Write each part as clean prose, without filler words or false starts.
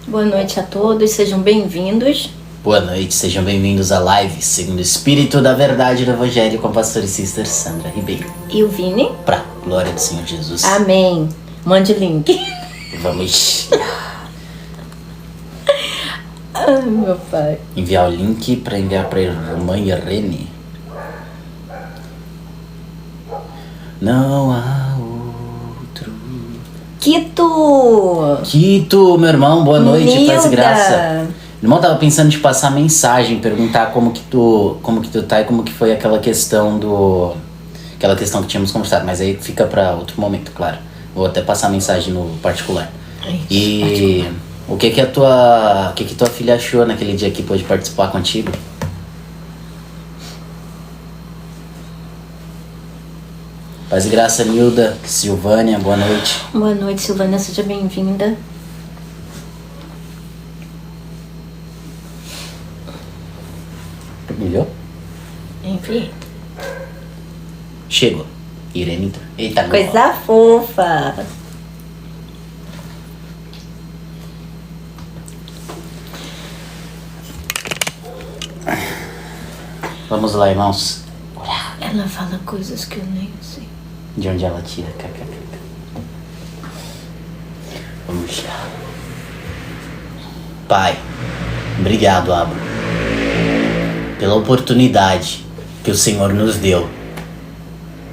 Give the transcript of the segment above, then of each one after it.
Boa noite a todos, sejam bem-vindos. Boa noite, sejam bem-vindos à live segundo o Espírito da Verdade do Evangelho com a pastora e sister Sandra Ribeiro. E o Vini? Pra glória do Senhor Jesus. Amém. Mande o link. Vamos Ai, meu pai. enviar o link para enviar para a irmã Irene. Não há outro. Quito, meu irmão, boa noite, paz e graça. Irmão, tava pensando em te passar mensagem, perguntar como que tu tá e como que foi aquela questão que tínhamos conversado, mas aí fica pra outro momento, claro. Vou até passar mensagem no particular. E o que que tua filha achou naquele dia que pôde participar contigo? Paz e graça, Nilda, Silvânia, boa noite. Boa noite, Silvânia, seja bem-vinda. Melhor? Enfim. Chegou. Irene. Eita, Coisa fofa. Vamos lá, irmãos. Ela fala coisas que eu nem sei. De onde ela tira? Vamos lá. Pai, obrigado, Abba, pela oportunidade que o Senhor nos deu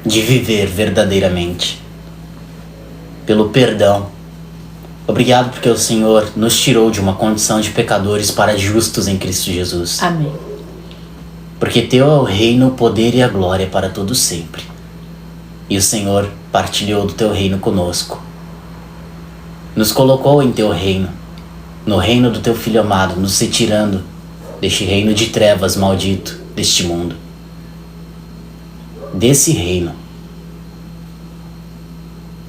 de viver verdadeiramente, pelo perdão. Obrigado porque o Senhor nos tirou de uma condição de pecadores para justos em Cristo Jesus. Amém. Porque teu é o reino, o poder e a glória para todo sempre. E o Senhor partilhou do teu reino conosco. Nos colocou em teu reino, no reino do teu Filho amado, nos retirando deste reino de trevas maldito deste mundo. Desse reino.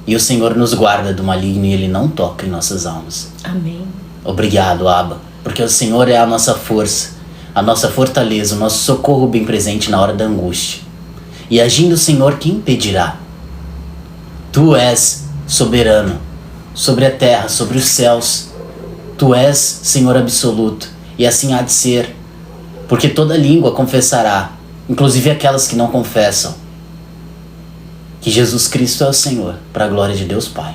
E o Senhor nos guarda do maligno e Ele não toca em nossas almas. Amém. Obrigado, Abba, porque o Senhor é a nossa força, a nossa fortaleza, o nosso socorro bem presente na hora da angústia. E agindo o Senhor, quem impedirá? Tu és soberano sobre a terra, sobre os céus. Tu és Senhor absoluto, e assim há de ser, porque toda língua confessará, inclusive aquelas que não confessam, que Jesus Cristo é o Senhor, para a glória de Deus Pai.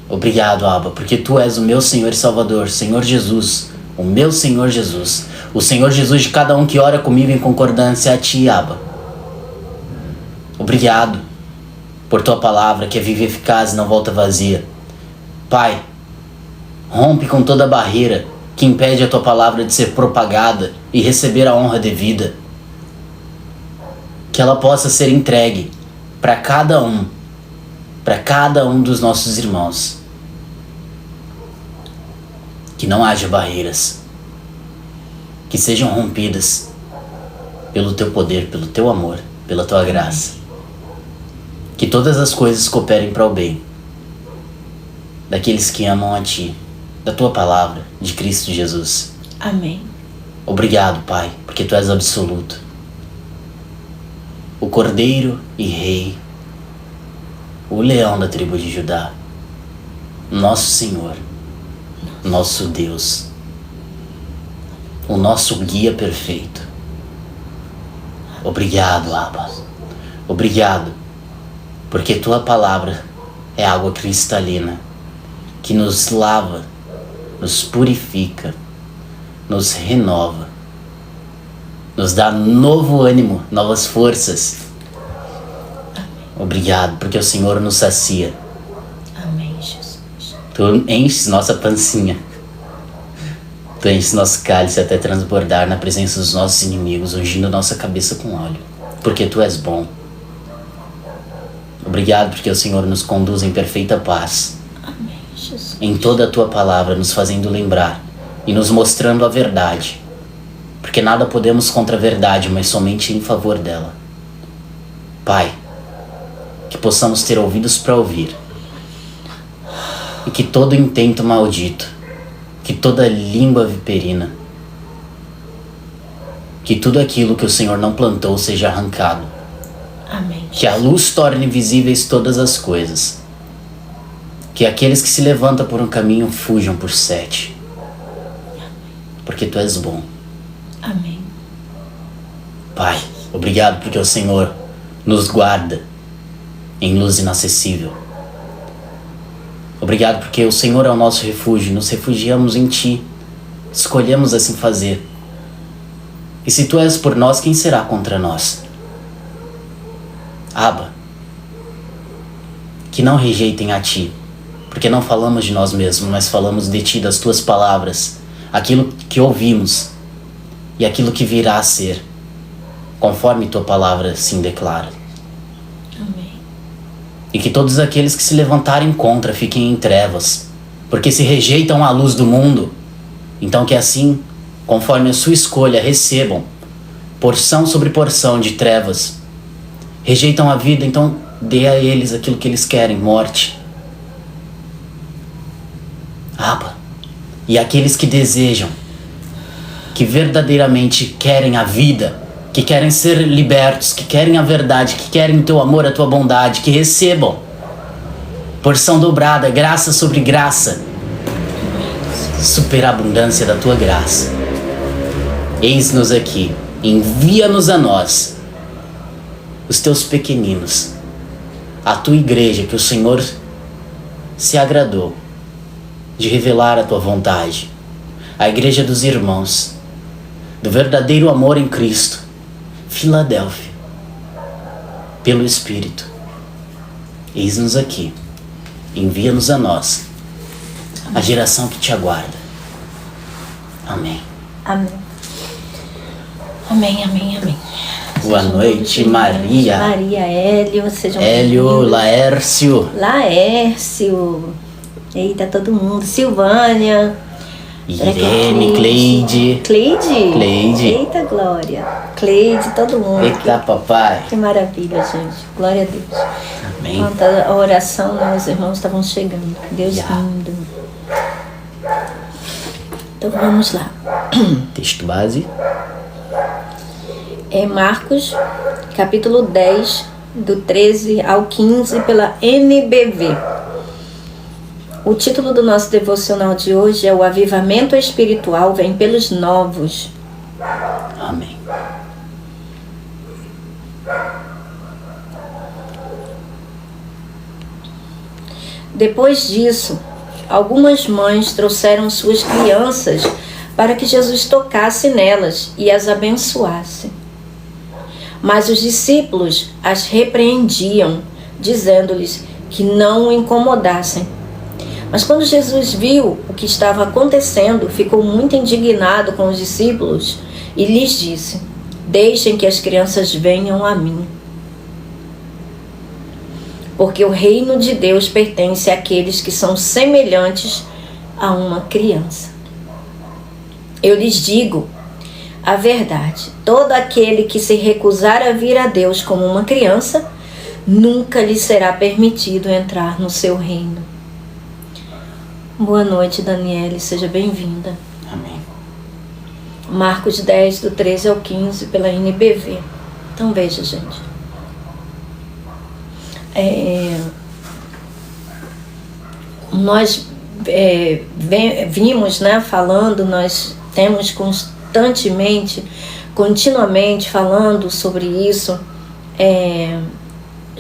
Obrigado, Abba, porque Tu és o meu Senhor e Salvador, Senhor Jesus, o meu Senhor Jesus, o Senhor Jesus de cada um que ora comigo em concordância a Ti, Abba. Obrigado por Tua palavra, que é viva e eficaz e não volta vazia. Pai, rompe com toda a barreira que impede a Tua palavra de ser propagada e receber a honra devida. Que ela possa ser entregue para cada um dos nossos irmãos. Que não haja barreiras, que sejam rompidas pelo Teu poder, pelo Teu amor, pela Tua graça. Que todas as coisas cooperem para o bem daqueles que amam a Ti, da Tua palavra, de Cristo Jesus. Amém. Obrigado, Pai, porque Tu és absoluto, o Cordeiro e Rei, o Leão da tribo de Judá, nosso Senhor, nosso Deus, o nosso guia perfeito. Obrigado, Abba. Obrigado, porque Tua palavra é água cristalina que nos lava, nos purifica, nos renova, nos dá novo ânimo, novas forças. Obrigado, porque o Senhor nos sacia. Amém, Jesus. Tu enches nossa pancinha. Tu enches nosso cálice até transbordar na presença dos nossos inimigos, ungindo nossa cabeça com óleo. Porque Tu és bom. Obrigado, porque o Senhor nos conduz em perfeita paz. Amém, Jesus. Em toda a Tua palavra, nos fazendo lembrar e nos mostrando a verdade. Porque nada podemos contra a verdade, mas somente em favor dela. Pai, que possamos ter ouvidos para ouvir, e que todo intento maldito, que toda língua viperina, que tudo aquilo que o Senhor não plantou seja arrancado. Amém. Que a luz torne visíveis todas as coisas. Que aqueles que se levantam por um caminho fujam por 7. Porque Tu és bom. Amém. Pai, obrigado porque o Senhor nos guarda em luz inacessível. Obrigado porque o Senhor é o nosso refúgio. Nos refugiamos em Ti. Escolhemos assim fazer. E se Tu és por nós, quem será contra nós? Abba, que não rejeitem a Ti, porque não falamos de nós mesmos, mas falamos de Ti, das Tuas palavras, aquilo que ouvimos e aquilo que virá a ser, conforme Tua palavra assim declara. Amém. E que todos aqueles que se levantarem contra fiquem em trevas, porque se rejeitam a luz do mundo, então que assim, conforme a sua escolha, recebam porção sobre porção de trevas. Rejeitam a vida, então dê a eles aquilo que eles querem, morte. Abba, e aqueles que desejam, que verdadeiramente querem a vida, que querem ser libertos, que querem a verdade, que querem o Teu amor, a Tua bondade, que recebam porção dobrada, graça sobre graça, superabundância da Tua graça. Eis-nos aqui, envia-nos a nós, os Teus pequeninos, a Tua igreja, que o Senhor se agradou de revelar a Tua vontade, a igreja dos irmãos, do verdadeiro amor em Cristo, Filadélfia, pelo Espírito. Eis-nos aqui, envia-nos a nós, a geração que Te aguarda. Amém. Amém. Amém, amém, amém. Boa noite, Maria. Maria, Hélio, sejam Hélio, bem-vindos. Laércio. Laércio. Eita, todo mundo. Silvânia. Irene, Cleide. Cleide? Eita, Glória. Cleide, todo mundo. Eita, papai. Que maravilha, gente. Glória a Deus. Amém. Enquanto a oração, né, os irmãos estavam chegando. Deus lindo. Então vamos lá. Texto base. É Marcos, capítulo 10, do 13 ao 15, pela NBV. O título do nosso devocional de hoje é O Avivamento Espiritual Vem pelos Novos. Amém. Depois disso, algumas mães trouxeram suas crianças para que Jesus tocasse nelas e as abençoasse. Mas os discípulos as repreendiam, dizendo-lhes que não o incomodassem. Mas quando Jesus viu o que estava acontecendo, ficou muito indignado com os discípulos e lhes disse: deixem que as crianças venham a mim, porque o reino de Deus pertence àqueles que são semelhantes a uma criança. Eu lhes digo a verdade: todo aquele que se recusar a vir a Deus como uma criança, nunca lhe será permitido entrar no seu reino. Boa noite, Daniele, seja bem-vinda. Amém. Marcos 10, do 13 ao 15, pela NBV. Então veja, gente. Nós vimos, né, falando, nós temos continuamente falando sobre isso.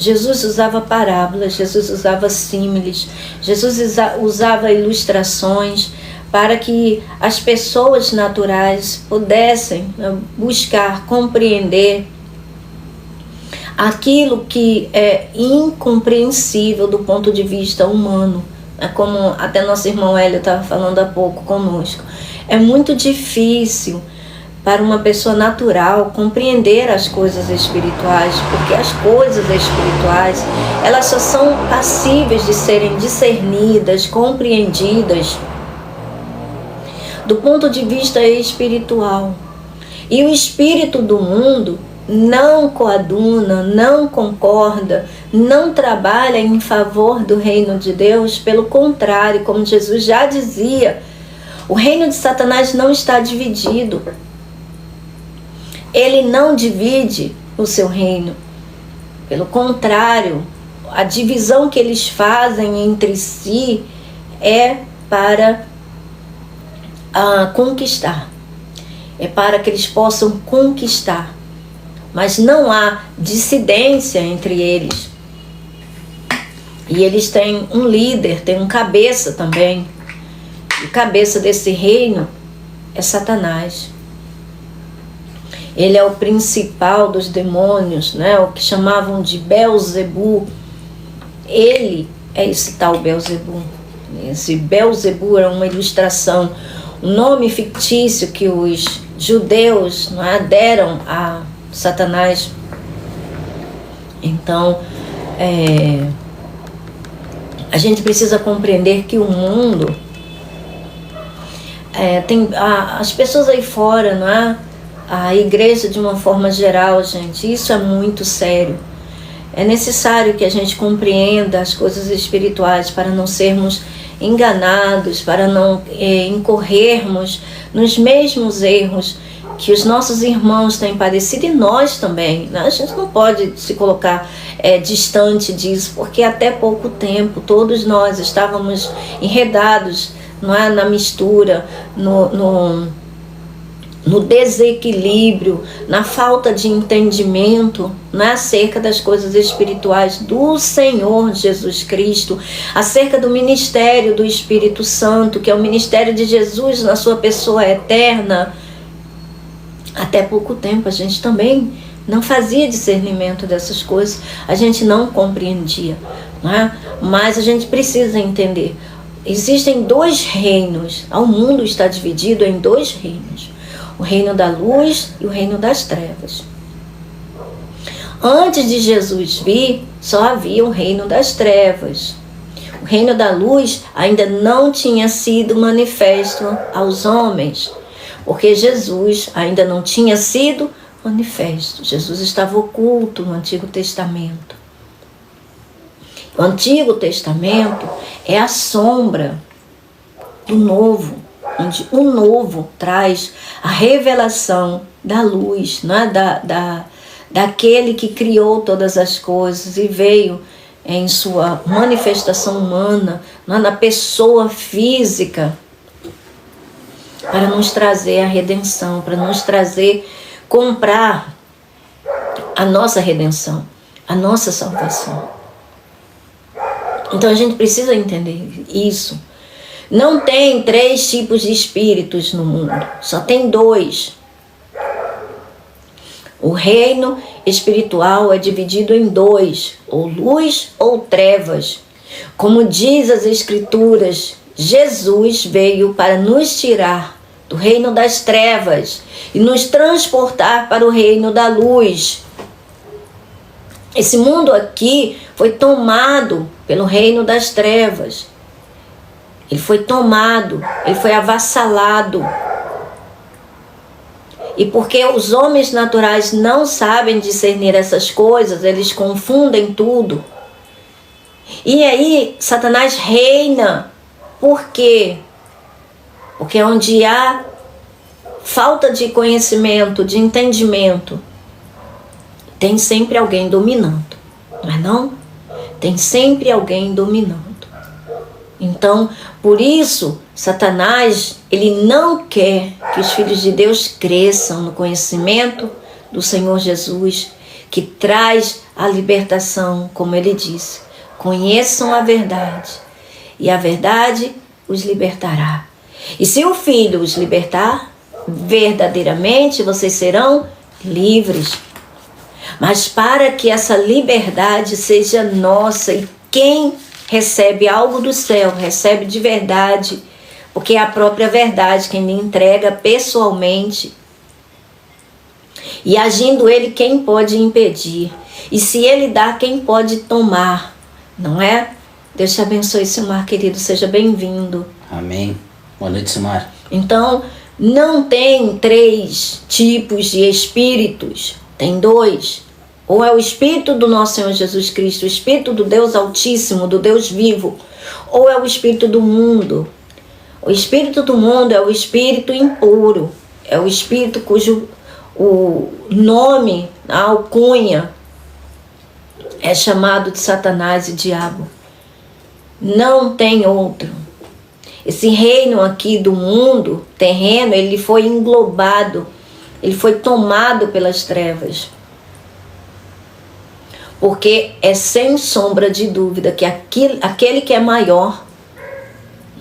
Jesus usava parábolas, Jesus usava símiles, Jesus usava ilustrações para que as pessoas naturais pudessem buscar compreender aquilo que é incompreensível do ponto de vista humano. Como até nosso irmão Hélio estava falando há pouco conosco. É muito difícil para uma pessoa natural compreender as coisas espirituais, porque as coisas espirituais, elas só são passíveis de serem discernidas, compreendidas do ponto de vista espiritual. E o espírito do mundo não coaduna, não concorda, não trabalha em favor do reino de Deus. Pelo contrário, como Jesus já dizia, o reino de Satanás não está dividido. Ele não divide o seu reino. Pelo contrário, a divisão que eles fazem entre si é para conquistar. É para que eles possam conquistar. Mas não há dissidência entre eles. E eles têm um líder, têm um cabeça também. E o cabeça desse reino é Satanás. Ele é o principal dos demônios, né? O que chamavam de Belzebu. Ele é esse tal Belzebu. Esse Belzebu é uma ilustração, um nome fictício que os judeus, não é, deram a Satanás. Então, a gente precisa compreender que o mundo tem as pessoas aí fora, não é? A igreja de uma forma geral, gente, isso é muito sério. É necessário que a gente compreenda as coisas espirituais para não sermos enganados, para não incorrermos nos mesmos erros que os nossos irmãos têm padecido e nós também, né? A gente não pode se colocar distante disso, porque até pouco tempo todos nós estávamos enredados, não é, na mistura, no desequilíbrio, na falta de entendimento, né, acerca das coisas espirituais do Senhor Jesus Cristo, acerca do ministério do Espírito Santo, que é o ministério de Jesus na sua pessoa eterna. Até pouco tempo a gente também não fazia discernimento dessas coisas, a gente não compreendia, né? Mas a gente precisa entender. Existem dois reinos, o mundo está dividido em dois reinos. O reino da luz e o reino das trevas. Antes de Jesus vir, só havia o reino das trevas. O reino da luz ainda não tinha sido manifesto aos homens, porque Jesus ainda não tinha sido manifesto. Jesus estava oculto no Antigo Testamento. O Antigo Testamento é a sombra do Novo, onde o Novo traz a revelação da luz, né? daquele que criou todas as coisas e veio em sua manifestação humana, né? Na pessoa física, para nos trazer a redenção, para nos trazer, comprar a nossa redenção, a nossa salvação. Então a gente precisa entender isso. Não tem 3 tipos de espíritos no mundo, só tem 2. O reino espiritual é dividido em 2, ou luz ou trevas. Como diz as Escrituras, Jesus veio para nos tirar do reino das trevas e nos transportar para o reino da luz. Esse mundo aqui foi tomado pelo reino das trevas. Ele foi tomado, ele foi avassalado. E porque os homens naturais não sabem discernir essas coisas, eles confundem tudo. E aí Satanás reina. Por quê? Porque onde há falta de conhecimento, de entendimento, tem sempre alguém dominando, não é não? Tem sempre alguém dominando. Então, por isso, Satanás, ele não quer que os filhos de Deus cresçam no conhecimento do Senhor Jesus, que traz a libertação, como ele disse. Conheçam a verdade, e a verdade os libertará. E se o Filho os libertar, verdadeiramente vocês serão livres. Mas para que essa liberdade seja nossa, e quem recebe algo do céu, recebe de verdade, porque é a própria verdade quem me entrega pessoalmente. E agindo ele, quem pode impedir? E se ele dá, quem pode tomar? Não é? Deus te abençoe, Silmar, querido, seja bem-vindo. Amém. Boa noite, Silmar. Então, não tem 3 tipos de espíritos, tem 2. Ou é o Espírito do nosso Senhor Jesus Cristo, o Espírito do Deus Altíssimo, do Deus vivo, ou é o Espírito do mundo. O Espírito do mundo é o Espírito impuro, é o Espírito cujo o nome, a alcunha, é chamado de Satanás e diabo. Não tem outro. Esse reino aqui do mundo terreno, ele foi englobado, ele foi tomado pelas trevas. Porque é sem sombra de dúvida que aquele que é maior,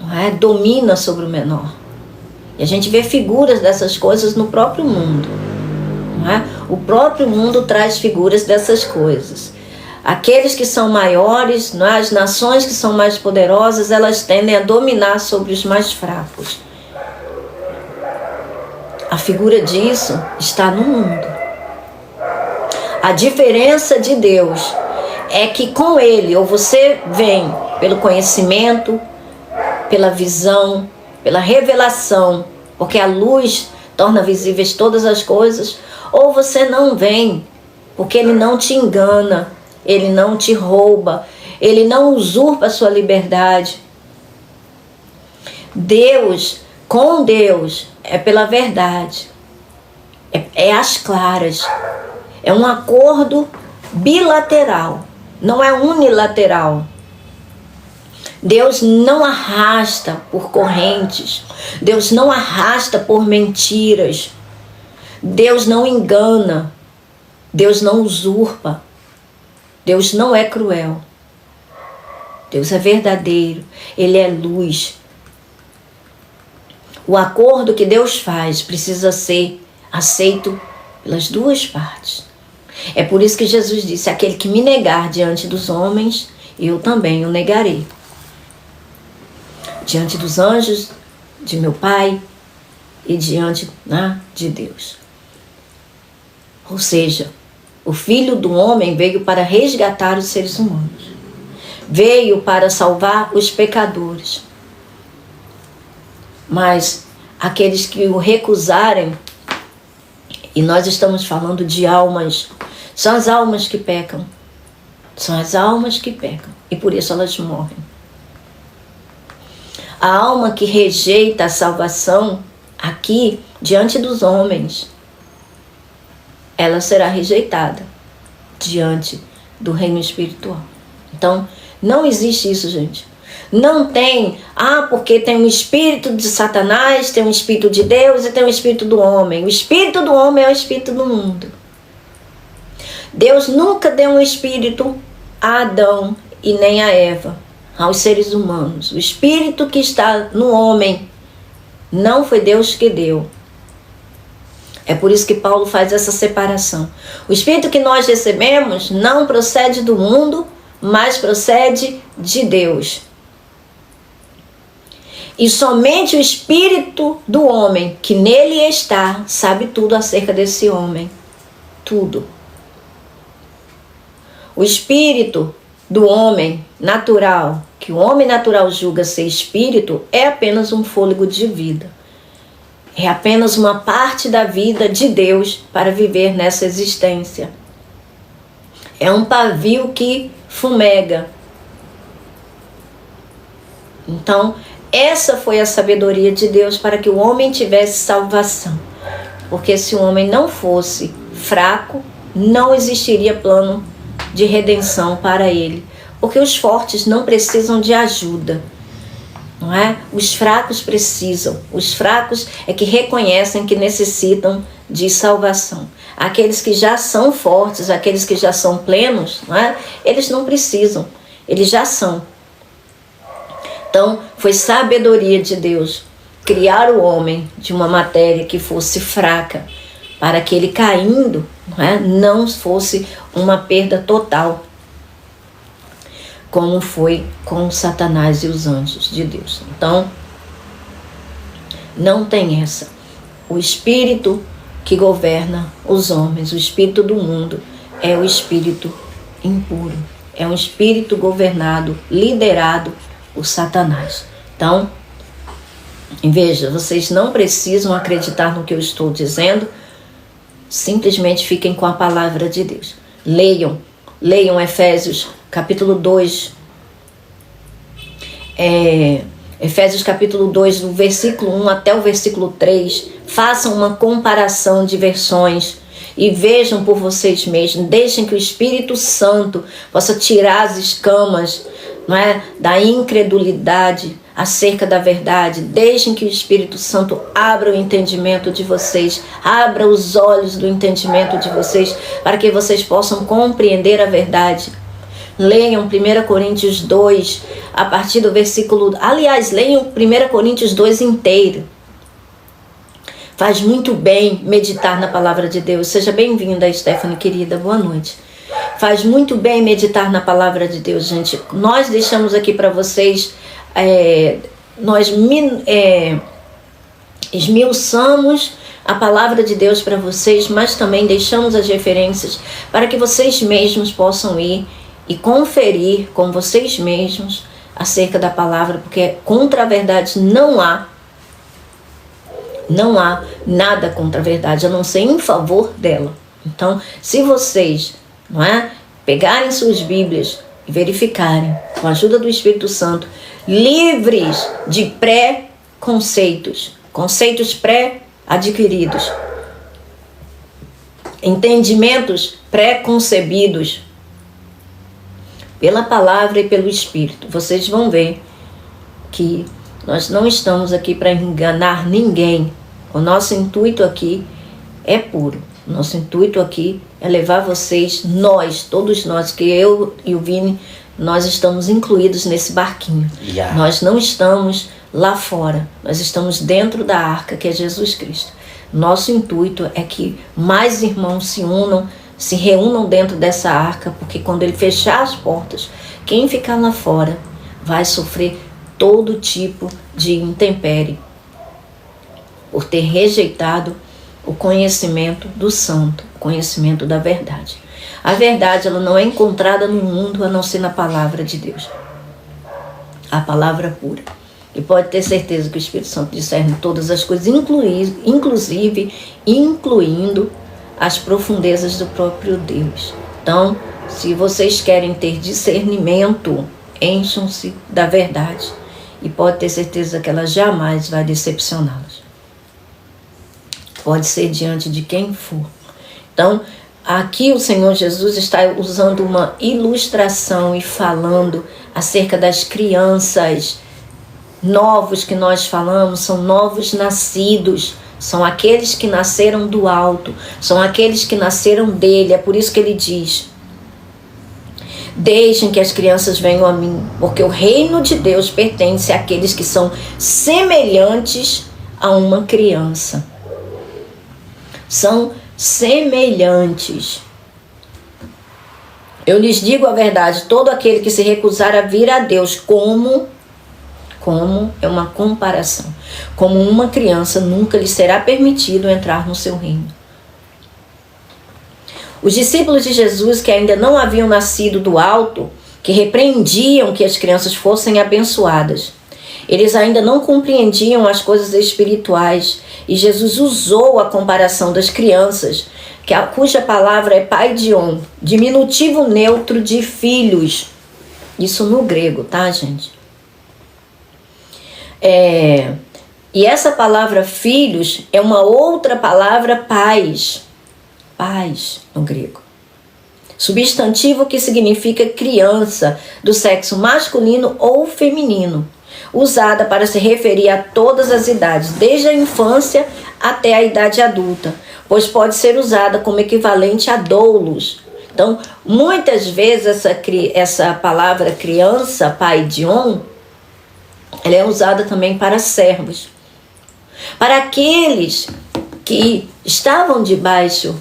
não é, domina sobre o menor. E a gente vê figuras dessas coisas no próprio mundo. Não é? O próprio mundo traz figuras dessas coisas. Aqueles que são maiores, não é? As nações que são mais poderosas, elas tendem a dominar sobre os mais fracos. A figura disso está no mundo. A diferença de Deus é que com Ele, ou você vem pelo conhecimento, pela visão, pela revelação, porque a luz torna visíveis todas as coisas, ou você não vem, porque Ele não te engana, Ele não te rouba, Ele não usurpa a sua liberdade. Deus, com Deus, é pela verdade, é às claras. É um acordo bilateral, não é unilateral. Deus não arrasta por correntes, Deus não arrasta por mentiras, Deus não engana, Deus não usurpa, Deus não é cruel, Deus é verdadeiro, Ele é luz. O acordo que Deus faz precisa ser aceito pelas duas partes. É por isso que Jesus disse: aquele que me negar diante dos homens, eu também o negarei. Diante dos anjos, de meu Pai e diante de Deus. Ou seja, o Filho do Homem veio para resgatar os seres humanos. Veio para salvar os pecadores. Mas aqueles que o recusarem, e nós estamos falando de almas, são as almas que pecam. São as almas que pecam. E por isso elas morrem. A alma que rejeita a salvação aqui, diante dos homens, ela será rejeitada diante do reino espiritual. Então, não existe isso, gente. Não tem, porque tem um espírito de Satanás, tem um espírito de Deus e tem um espírito do homem. O espírito do homem é o espírito do mundo. Deus nunca deu um espírito a Adão e nem a Eva, aos seres humanos. O espírito que está no homem não foi Deus que deu. É por isso que Paulo faz essa separação. O espírito que nós recebemos não procede do mundo, mas procede de Deus. E somente o espírito do homem que nele está sabe tudo acerca desse homem. Tudo. O espírito do homem natural, que o homem natural julga ser espírito, é apenas um fôlego de vida. É apenas uma parte da vida de Deus para viver nessa existência. É um pavio que fumega. Então, essa foi a sabedoria de Deus para que o homem tivesse salvação. Porque se o homem não fosse fraco, não existiria plano de redenção para ele. Porque os fortes não precisam de ajuda, não é? Os fracos precisam. Os fracos é que reconhecem que necessitam de salvação. Aqueles que já são fortes, aqueles que já são plenos, não é? Eles não precisam, eles já são. Então, foi sabedoria de Deus criar o homem de uma matéria que fosse fraca, para que ele caindo, não fosse uma perda total, como foi com Satanás e os anjos de Deus. Então, não tem essa. O espírito que governa os homens, o espírito do mundo, é o espírito impuro. É um espírito governado, liderado por Satanás. Então, veja, vocês não precisam acreditar no que eu estou dizendo, simplesmente fiquem com a palavra de Deus. Leiam Efésios capítulo 2, Efésios capítulo 2, do versículo 1 até o versículo 3, façam uma comparação de versões e vejam por vocês mesmos. Deixem que o Espírito Santo possa tirar as escamas, não é, da incredulidade acerca da verdade. Deixem que o Espírito Santo abra o entendimento de vocês, abra os olhos do entendimento de vocês, para que vocês possam compreender a verdade. Leiam 1 Coríntios 2, a partir do versículo... Aliás, leiam 1 Coríntios 2 inteiro. Faz muito bem meditar na palavra de Deus. Seja bem-vinda, Stephanie, querida. Boa noite. Faz muito bem meditar na palavra de Deus, gente. Nós deixamos aqui para vocês... nós esmiuçamos a palavra de Deus para vocês, mas também deixamos as referências para que vocês mesmos possam ir e conferir com vocês mesmos acerca da palavra, porque contra a verdade não há nada contra a verdade, a não ser em favor dela. Então, se vocês, não é, pegarem suas Bíblias e verificarem, com a ajuda do Espírito Santo, livres de pré-conceitos, conceitos pré-adquiridos, entendimentos pré-concebidos, pela palavra e pelo Espírito, vocês vão ver que nós não estamos aqui para enganar ninguém. O nosso intuito aqui é puro. O nosso intuito aqui é levar vocês, todos nós, que eu e o Vini, nós estamos incluídos nesse barquinho. Nós não estamos lá fora, nós estamos dentro da arca, que é Jesus Cristo. Nosso intuito é que mais irmãos se reúnam dentro dessa arca, porque quando ele fechar as portas, quem ficar lá fora vai sofrer todo tipo de intempérie por ter rejeitado o conhecimento do santo, o conhecimento da verdade. A verdade, ela não é encontrada no mundo a não ser na palavra de Deus, a palavra pura. E pode ter certeza que o Espírito Santo discerne todas as coisas, inclusive incluindo as profundezas do próprio Deus. Então, se vocês querem ter discernimento, encham-se da verdade e pode ter certeza que ela jamais vai decepcioná-los. Pode ser diante de quem for. Então, aqui o Senhor Jesus está usando uma ilustração e falando acerca das crianças. Novos que nós falamos são novos nascidos. São aqueles que nasceram do alto, são aqueles que nasceram dele. É por isso que ele diz: deixem que as crianças venham a mim, porque o reino de Deus pertence àqueles que são semelhantes a uma criança. São semelhantes. Eu lhes digo a verdade, todo aquele que se recusar a vir a Deus como é uma comparação, como uma criança, nunca lhe será permitido entrar no seu reino. Os discípulos de Jesus, que ainda não haviam nascido do alto, que repreendiam que as crianças fossem abençoadas, eles ainda não compreendiam as coisas espirituais, e Jesus usou a comparação das crianças, cuja palavra é paidion, diminutivo neutro de filhos. Isso no grego, tá, gente? E essa palavra filhos é uma outra palavra pais no grego, substantivo que significa criança do sexo masculino ou feminino, usada para se referir a todas as idades, desde a infância até a idade adulta, pois pode ser usada como equivalente a doulos. Então, muitas vezes essa palavra criança, paidion, ela é usada também para servos, para aqueles que estavam debaixo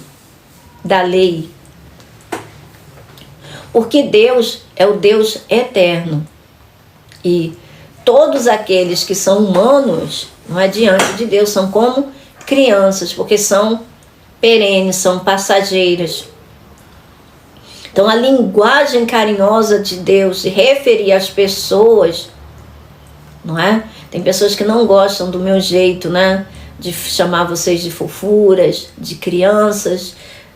da lei, porque Deus é o Deus eterno e todos aqueles que são humanos, não é, diante de Deus, são como crianças, porque são perenes, são passageiras. Então a linguagem carinhosa de Deus se referir às pessoas, não é? Tem pessoas que não gostam do meu jeito, né? De chamar vocês de fofuras, de crianças,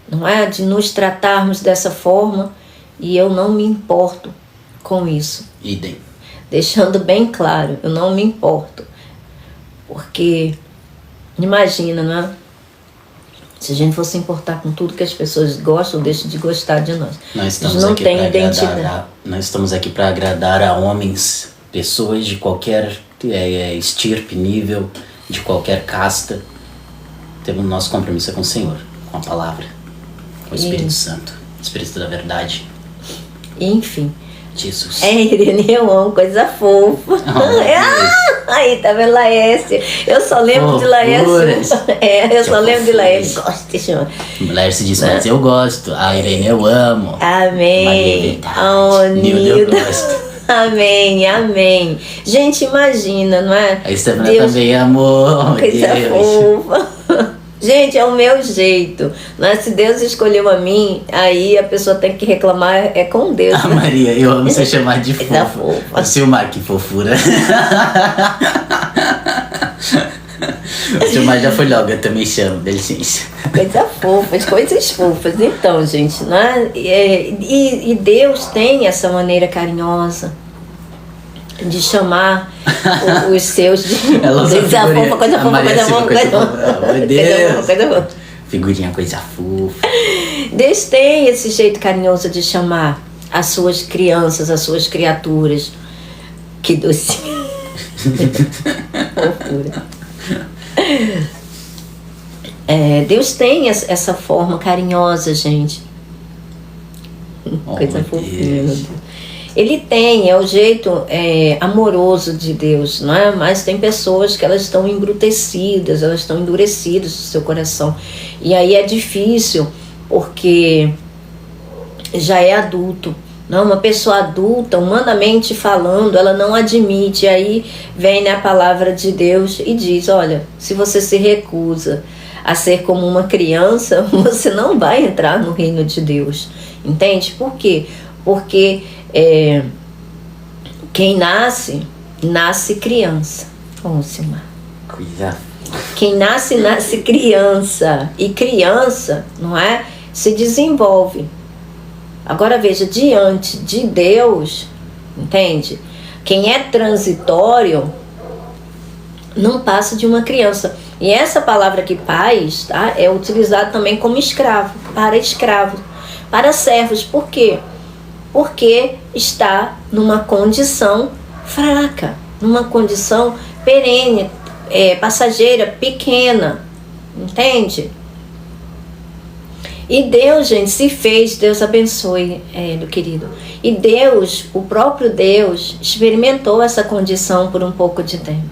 não é? De nos tratarmos dessa forma, e eu não me importo com isso. Idem. Deixando bem claro, eu não me importo. Porque, imagina, não é? Se a gente for se importar com tudo que as pessoas gostam ou deixam de gostar de nós. Nós estamos não aqui tem para identidade. agradar. Nós estamos aqui para agradar a homens, pessoas de qualquer estirpe, nível, de qualquer casta. Temos nosso compromisso com o Senhor, com a palavra, com o Espírito Santo, o Espírito da verdade. Enfim. Jesus. Irene, eu amo, coisa fofa. Aí, tá vendo, Laércio? Eu só lembro de Laércio. Eu só lembro de Laércio. Gosto de chamar. Laércio disse, mas eu gosto. A Irene eu amo. Amém. Nildo eu gosto. Amém, amém. Gente, imagina, não é? A Estefana também amou. Coisa fofa. Gente, é o meu jeito. Mas se Deus escolheu a mim, aí a pessoa tem que reclamar com Deus. Ah, Maria, eu amo ser chamada de fofa. fofa. O Silmar, que fofura. O Silmar já foi logo, eu também chamo, dá licença. Coisas fofas. Então, gente, né? E Deus tem essa maneira carinhosa de chamar os seus de coisa fofa. Meu Deus. Figurinha, coisa fofa. Deus tem esse jeito carinhoso de chamar as suas crianças, as suas criaturas. Que docinho. Fofura. Deus tem essa forma carinhosa, gente. Coisa fofinha, meu Deus. Ele tem, é o jeito amoroso de Deus, não é? Mas tem pessoas que elas estão embrutecidas, elas estão endurecidas no seu coração. E aí é difícil, porque já é adulto. Não, uma pessoa adulta, humanamente falando, ela não admite. Aí vem, né, a palavra de Deus e diz, olha, se você se recusa a ser como uma criança, você não vai entrar no reino de Deus. Entende? Por quê? Porque quem nasce criança. Silmar. Cuidado. Quem nasce criança. E criança, não é? Se desenvolve. Agora veja, diante de Deus, entende? Quem é transitório não passa de uma criança. E essa palavra aqui, pais, tá? É utilizada também como escravo, para servos. Por quê? Porque está numa condição fraca, numa condição perene, passageira, pequena, entende? E Deus, gente, se fez, Deus abençoe, meu querido. E Deus, o próprio Deus, experimentou essa condição por um pouco de tempo.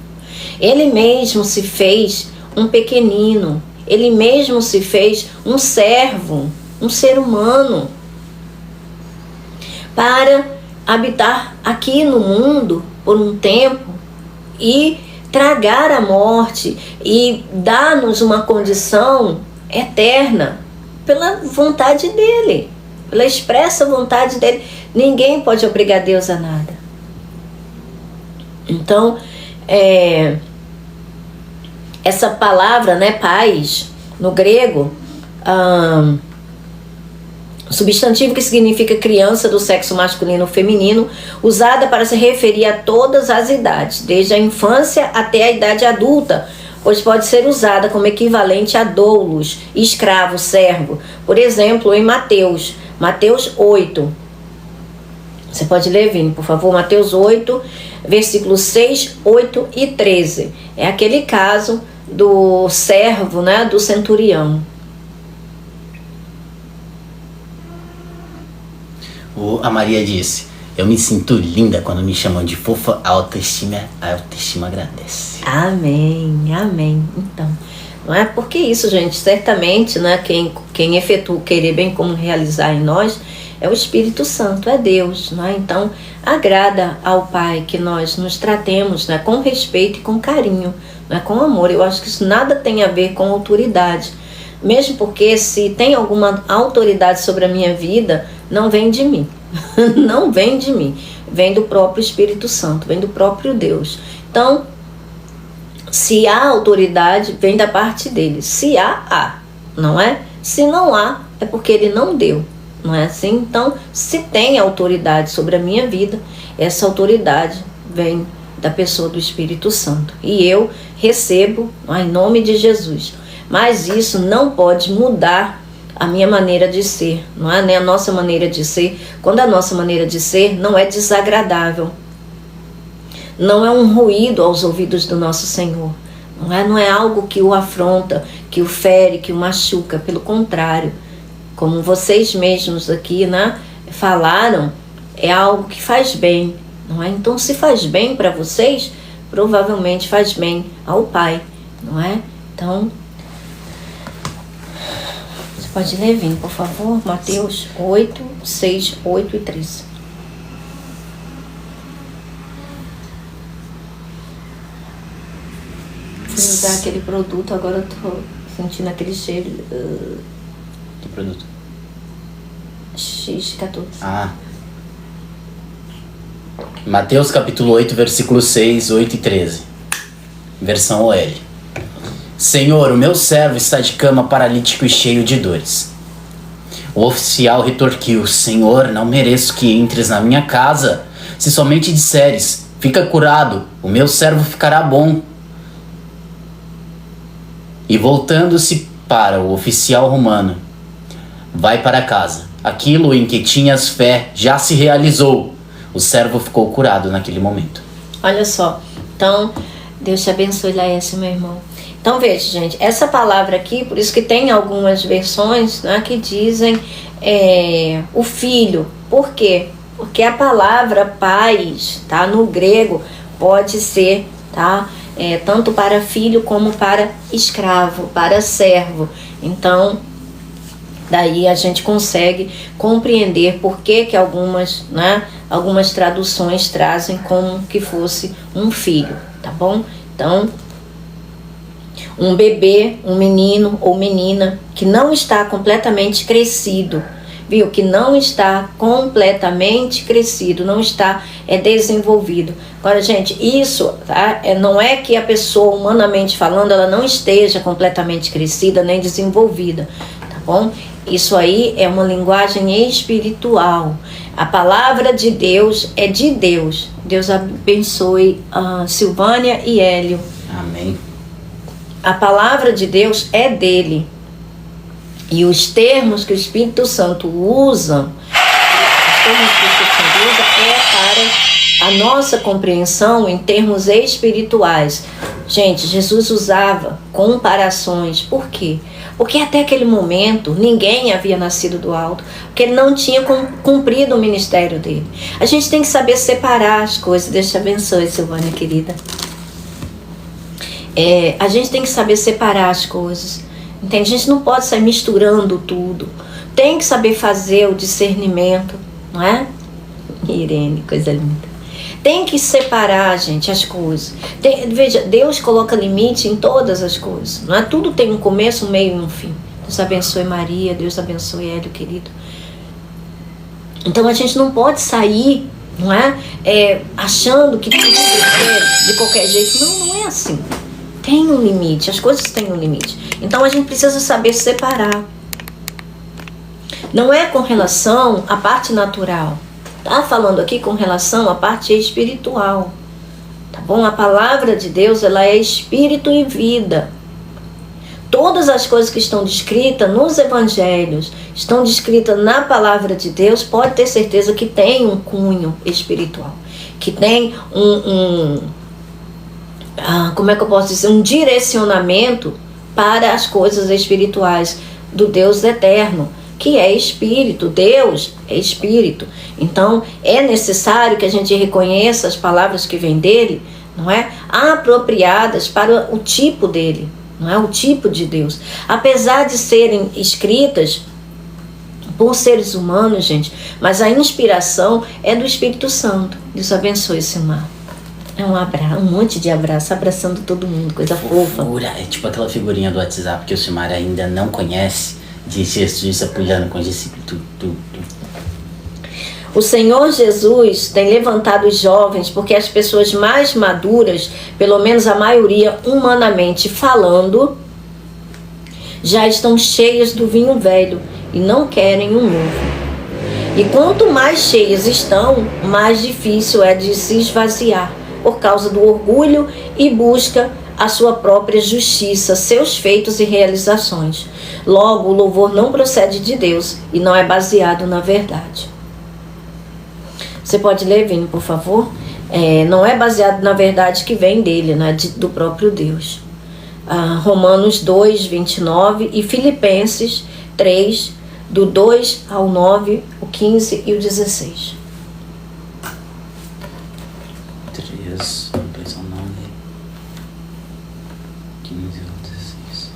Ele mesmo se fez um pequenino, ele mesmo se fez um servo, um ser humano, para habitar aqui no mundo por um tempo e tragar a morte e dar-nos uma condição eterna pela vontade dele, pela expressa vontade dele. Ninguém pode obrigar Deus a nada. Então, essa palavra, né, pais, no grego, substantivo que significa criança do sexo masculino ou feminino, usada para se referir a todas as idades, desde a infância até a idade adulta, pois pode ser usada como equivalente a doulos, escravo, servo. Por exemplo, em Mateus 8. Você pode ler, Vini, por favor, Mateus 8, versículos 6, 8 e 13. É aquele caso do servo, né, do centurião. A Maria disse, eu me sinto linda quando me chamam de fofa, a autoestima agradece. Amém, amém. Então, não é porque isso, gente, certamente, né, quem efetua o querer bem como realizar em nós é o Espírito Santo, é Deus, não é? Então, agrada ao Pai que nós nos tratemos, né, com respeito e com carinho, né, com amor. Eu acho que isso nada tem a ver com autoridade, mesmo porque se tem alguma autoridade sobre a minha vida, não vem de mim, não vem de mim, vem do próprio Espírito Santo, vem do próprio Deus. Então, se há autoridade, vem da parte dele. Se há, não é? Se não há, é porque ele não deu, não é assim? Então, se tem autoridade sobre a minha vida, essa autoridade vem da pessoa do Espírito Santo. E eu recebo, em nome de Jesus, Mas isso não pode mudar a minha maneira de ser, não é? Nem a nossa maneira de ser. Quando a nossa maneira de ser não é desagradável, não é um ruído aos ouvidos do nosso Senhor, não é algo que o afronta, que o fere, que o machuca. Pelo contrário, como vocês mesmos aqui, né, falaram, é algo que faz bem, não é? Então, se faz bem para vocês, provavelmente faz bem ao Pai, não é? Então, você pode ler, Vini, por favor, Mateus 8, 6, 8 e 13. Fui usar aquele produto, agora eu tô sentindo aquele cheiro. Que produto? X14. Mateus capítulo 8, versículo 6, 8 e 13. Versão OL. Senhor, o meu servo está de cama, paralítico e cheio de dores. O oficial retorquiu: Senhor, não mereço que entres na minha casa. Se somente disseres, fica curado, o meu servo ficará bom. E voltando-se para o oficial romano, vai para casa. Aquilo em que tinhas fé já se realizou. O servo ficou curado naquele momento. Olha só, então, Deus te abençoe, Laércio, meu irmão. Então, veja, gente, essa palavra aqui, por isso que tem algumas versões, né, que dizem o filho. Por quê? Porque a palavra pais, tá, no grego, pode ser, tá, tanto para filho como para escravo, para servo. Então, daí a gente consegue compreender por que algumas, né, algumas traduções trazem como que fosse um filho, tá bom? Então, um bebê, um menino ou menina que não está completamente crescido, viu? Que não está completamente crescido, não está desenvolvido. Agora, gente, isso, tá? Não é que a pessoa, humanamente falando, ela não esteja completamente crescida nem desenvolvida, tá bom? Isso aí é uma linguagem espiritual. A palavra de Deus é de Deus. Deus abençoe Silvânia e Hélio. Amém. A palavra de Deus é dele. E os termos que o Espírito Santo usa, para a nossa compreensão em termos espirituais. Gente, Jesus usava comparações. Por quê? Porque até aquele momento ninguém havia nascido do alto, porque ele não tinha cumprido o ministério dele. A gente tem que saber separar as coisas. Deus te abençoe, Silvânia querida. A gente tem que saber separar as coisas. Entende? A gente não pode sair misturando tudo. Tem que saber fazer o discernimento, não é? Irene, coisa linda. Tem que separar, gente, as coisas. Veja, Deus coloca limite em todas as coisas. Não é? Tudo tem um começo, um meio e um fim. Deus abençoe Maria, Deus abençoe Hélio, querido. Então a gente não pode sair, não é? Achando que tudo de qualquer jeito. Não, não é assim. Tem um limite, as coisas têm um limite. Então a gente precisa saber separar. Não é com relação à parte natural. Tá falando aqui com relação à parte espiritual, tá bom? A palavra de Deus, ela é espírito e vida. Todas as coisas que estão descritas nos evangelhos, estão descritas na palavra de Deus, pode ter certeza que tem um cunho espiritual, que tem como é que eu posso dizer? Um direcionamento para as coisas espirituais do Deus eterno, que é espírito. Deus é espírito. Então é necessário que a gente reconheça as palavras que vêm dele, não é? Apropriadas para o tipo dele, não é? O tipo de Deus. Apesar de serem escritas por seres humanos, gente, mas a inspiração é do Espírito Santo. Deus abençoe, Silmar. É um abraço, um monte de abraço, abraçando todo mundo, coisa fofa. É tipo aquela figurinha do WhatsApp que o Silmar ainda não conhece, de Jesus pulando com os discípulos. O Senhor Jesus tem levantado os jovens porque as pessoas mais maduras, pelo menos a maioria humanamente falando, já estão cheias do vinho velho e não querem um novo. E quanto mais cheias estão, mais difícil é de se esvaziar, por causa do orgulho e busca a sua própria justiça, seus feitos e realizações. Logo, o louvor não procede de Deus e não é baseado na verdade. Você pode ler, Vini, por favor? Não é baseado na verdade que vem dele, né, do próprio Deus. Romanos 2, 29 e Filipenses 3, do 2 ao 9, o 15 e o 16. 3, do 2 ao 9, 15 ao 16.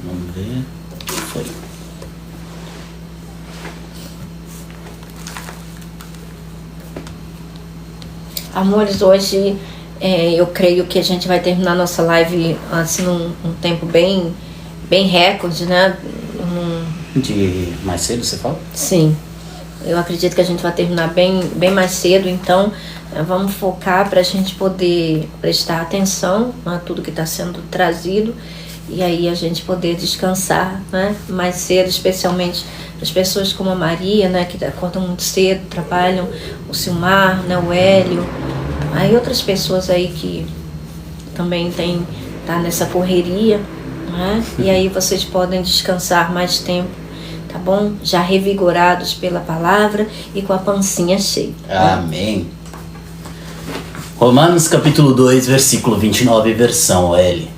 Vamos ver. Foi. Amores, hoje eu creio que a gente vai terminar nossa live assim num tempo bem recorde, né? De mais cedo, você fala? Sim, eu acredito que a gente vai terminar bem mais cedo, então vamos focar para a gente poder prestar atenção a tudo que está sendo trazido e aí a gente poder descansar, né? Mais cedo, especialmente as pessoas como a Maria, né? Que acordam muito cedo, trabalham, o Silmar, né? O Hélio, aí outras pessoas aí que também tá nessa correria, né? E aí vocês podem descansar mais tempo, tá bom? Já revigorados pela palavra e com a pancinha cheia. Amém. Romanos capítulo 2, versículo 29, versão L.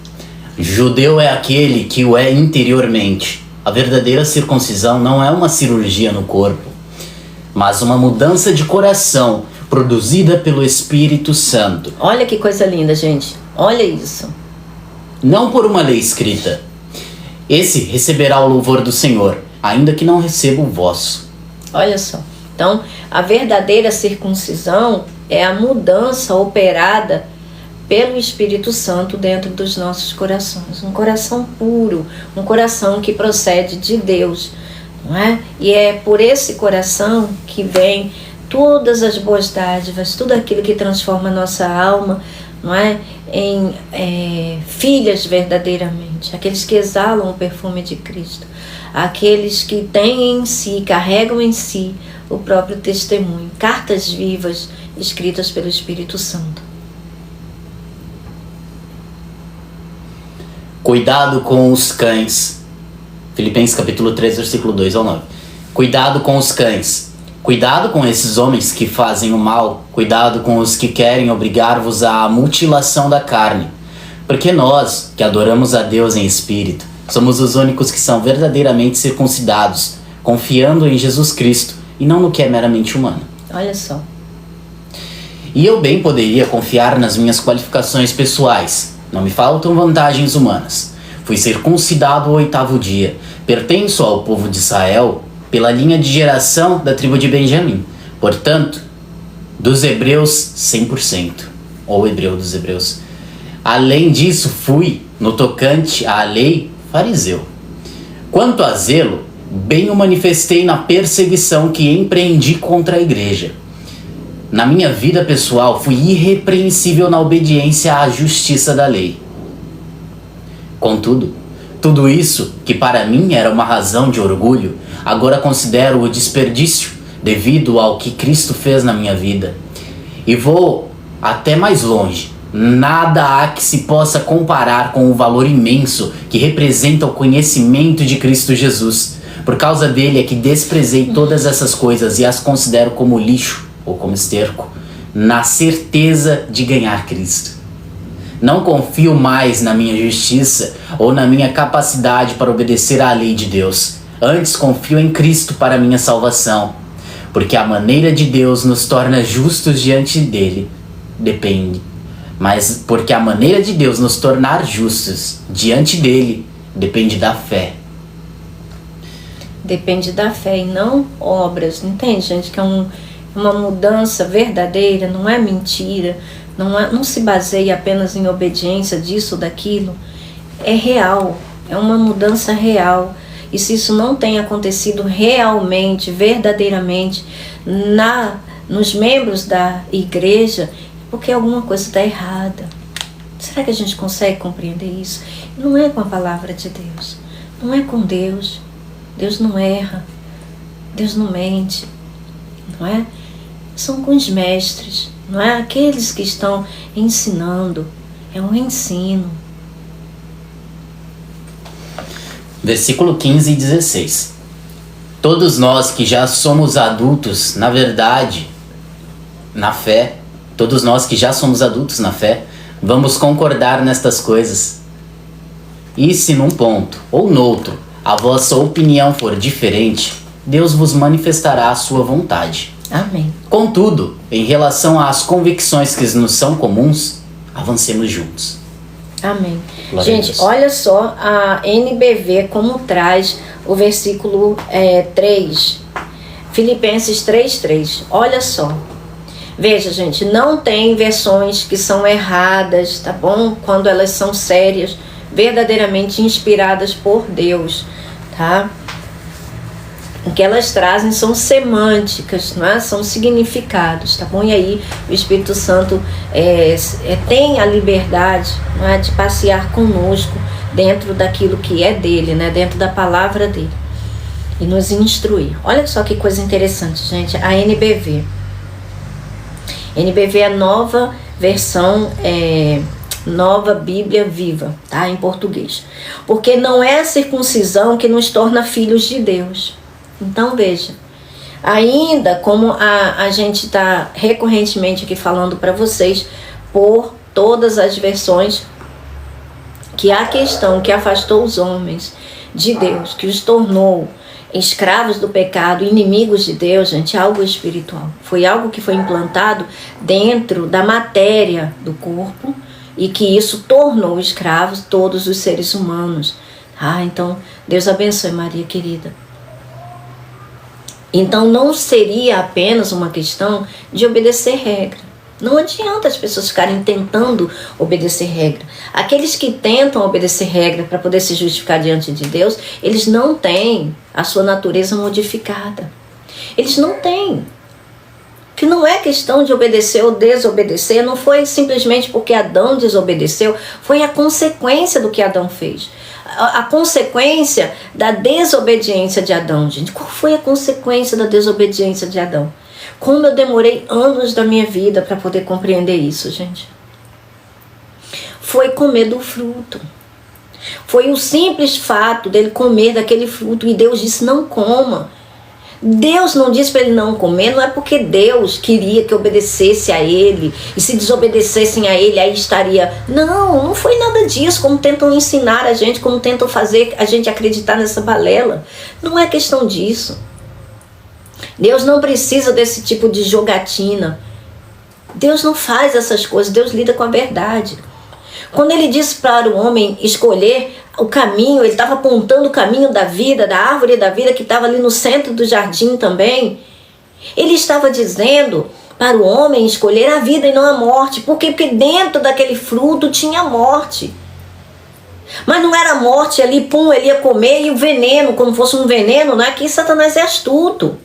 Judeu é aquele que o é interiormente. A verdadeira circuncisão não é uma cirurgia no corpo, mas uma mudança de coração produzida pelo Espírito Santo. Olha que coisa linda, gente. Olha isso. Não por uma lei escrita. Esse receberá o louvor do Senhor, ainda que não receba o vosso. Olha só. Então, a verdadeira circuncisão é a mudança operada pelo Espírito Santo dentro dos nossos corações. Um coração puro, um coração que procede de Deus, não é? E é por esse coração que vem todas as boas dádivas, tudo aquilo que transforma a nossa alma, não é? Em filhas verdadeiramente, aqueles que exalam o perfume de Cristo, aqueles que têm em si, carregam em si o próprio testemunho, cartas vivas escritas pelo Espírito Santo. Cuidado com os cães. Filipenses capítulo 3, versículo 2 ao 9. Cuidado com os cães. Cuidado com esses homens que fazem o mal. Cuidado com os que querem obrigar-vos à mutilação da carne. Porque nós, que adoramos a Deus em espírito, somos os únicos que são verdadeiramente circuncidados, confiando em Jesus Cristo e não no que é meramente humano. Olha só. E eu bem poderia confiar nas minhas qualificações pessoais. Não me faltam vantagens humanas. Fui circuncidado ao 8º dia. Pertenço ao povo de Israel pela linha de geração da tribo de Benjamim. Portanto, dos hebreus 100%. Ou hebreu dos hebreus. Além disso, fui, no tocante à lei, fariseu. Quanto a zelo, bem o manifestei na perseguição que empreendi contra a igreja. Na minha vida pessoal, fui irrepreensível na obediência à justiça da lei. Contudo, tudo isso, que para mim era uma razão de orgulho, agora considero o desperdício devido ao que Cristo fez na minha vida. E vou até mais longe. Nada há que se possa comparar com o valor imenso que representa o conhecimento de Cristo Jesus. Por causa dele é que desprezei todas essas coisas e as considero como lixo ou como esterco, na certeza de ganhar Cristo. Não confio mais na minha justiça ou na minha capacidade para obedecer à lei de Deus. Antes confio em Cristo para minha salvação, porque a maneira de Deus nos torna justos diante dele depende. Mas porque a maneira de Deus nos tornar justos diante dele depende da fé. Depende da fé e não obras. Entende, gente? Que é uma mudança verdadeira, não é mentira, não se baseia apenas em obediência disso ou daquilo. É real, é uma mudança real. E se isso não tem acontecido realmente, verdadeiramente, nos membros da igreja, é porque alguma coisa está errada. Será que a gente consegue compreender isso? Não é com a palavra de Deus, não é com Deus. Deus não erra, Deus não mente, não é? São com os mestres, não é? Aqueles que estão ensinando, é um ensino. Versículo 15 e 16. Todos nós que já somos adultos, na verdade, na fé, todos nós que já somos adultos na fé, vamos concordar nestas coisas. E se num ponto ou noutro a vossa opinião for diferente, Deus vos manifestará a sua vontade. Amém. Contudo, em relação às convicções que nos são comuns, avancemos juntos. Amém. Glória a Gente, Deus. olha só a NBV como traz o versículo 3. Filipenses 3:3. Olha só. Veja, gente, não tem versões que são erradas, tá bom? Quando elas são sérias, verdadeiramente inspiradas por Deus, tá? O que elas trazem são semânticas, não é? São significados, tá bom? E aí o Espírito Santo tem a liberdade, não é? De passear conosco dentro daquilo que é dele, né? Dentro da palavra dele e nos instruir. Olha só que coisa interessante, gente. A NBV é a nova versão, Nova Bíblia Viva, tá? Em português. Porque não é a circuncisão que nos torna filhos de Deus. Então veja, ainda como a gente está recorrentemente aqui falando para vocês, por todas as versões, que a questão que afastou os homens de Deus, que os tornou escravos do pecado, inimigos de Deus, gente, algo espiritual. Foi algo que foi implantado dentro da matéria do corpo e que isso tornou escravos todos os seres humanos. Então, Deus abençoe, Maria querida. Então não seria apenas uma questão de obedecer regra. Não adianta as pessoas ficarem tentando obedecer regra. Aqueles que tentam obedecer regra para poder se justificar diante de Deus, eles não têm a sua natureza modificada. Eles não têm. Que não é questão de obedecer ou desobedecer, não foi simplesmente porque Adão desobedeceu, foi a consequência do que Adão fez. A consequência da desobediência de Adão, gente. Qual foi a consequência da desobediência de Adão? Como eu demorei anos da minha vida para poder compreender isso, gente. Foi comer do fruto. Foi o simples fato dele comer daquele fruto e Deus disse não coma. Deus não disse para ele não comer, não é porque Deus queria que obedecesse a ele, e se desobedecessem a ele, aí estaria... Não foi nada disso, como tentam ensinar a gente, como tentam fazer a gente acreditar nessa balela. Não é questão disso. Deus não precisa desse tipo de jogatina. Deus não faz essas coisas, Deus lida com a verdade. Quando ele disse para o homem escolher o caminho, ele estava apontando o caminho da vida, da árvore da vida que estava ali no centro do jardim também. Ele estava dizendo para o homem escolher a vida e não a morte. Por quê? Porque dentro daquele fruto tinha morte. Mas não era morte ali, pum, ele ia comer e o veneno, como fosse um veneno, né? Que Satanás é astuto.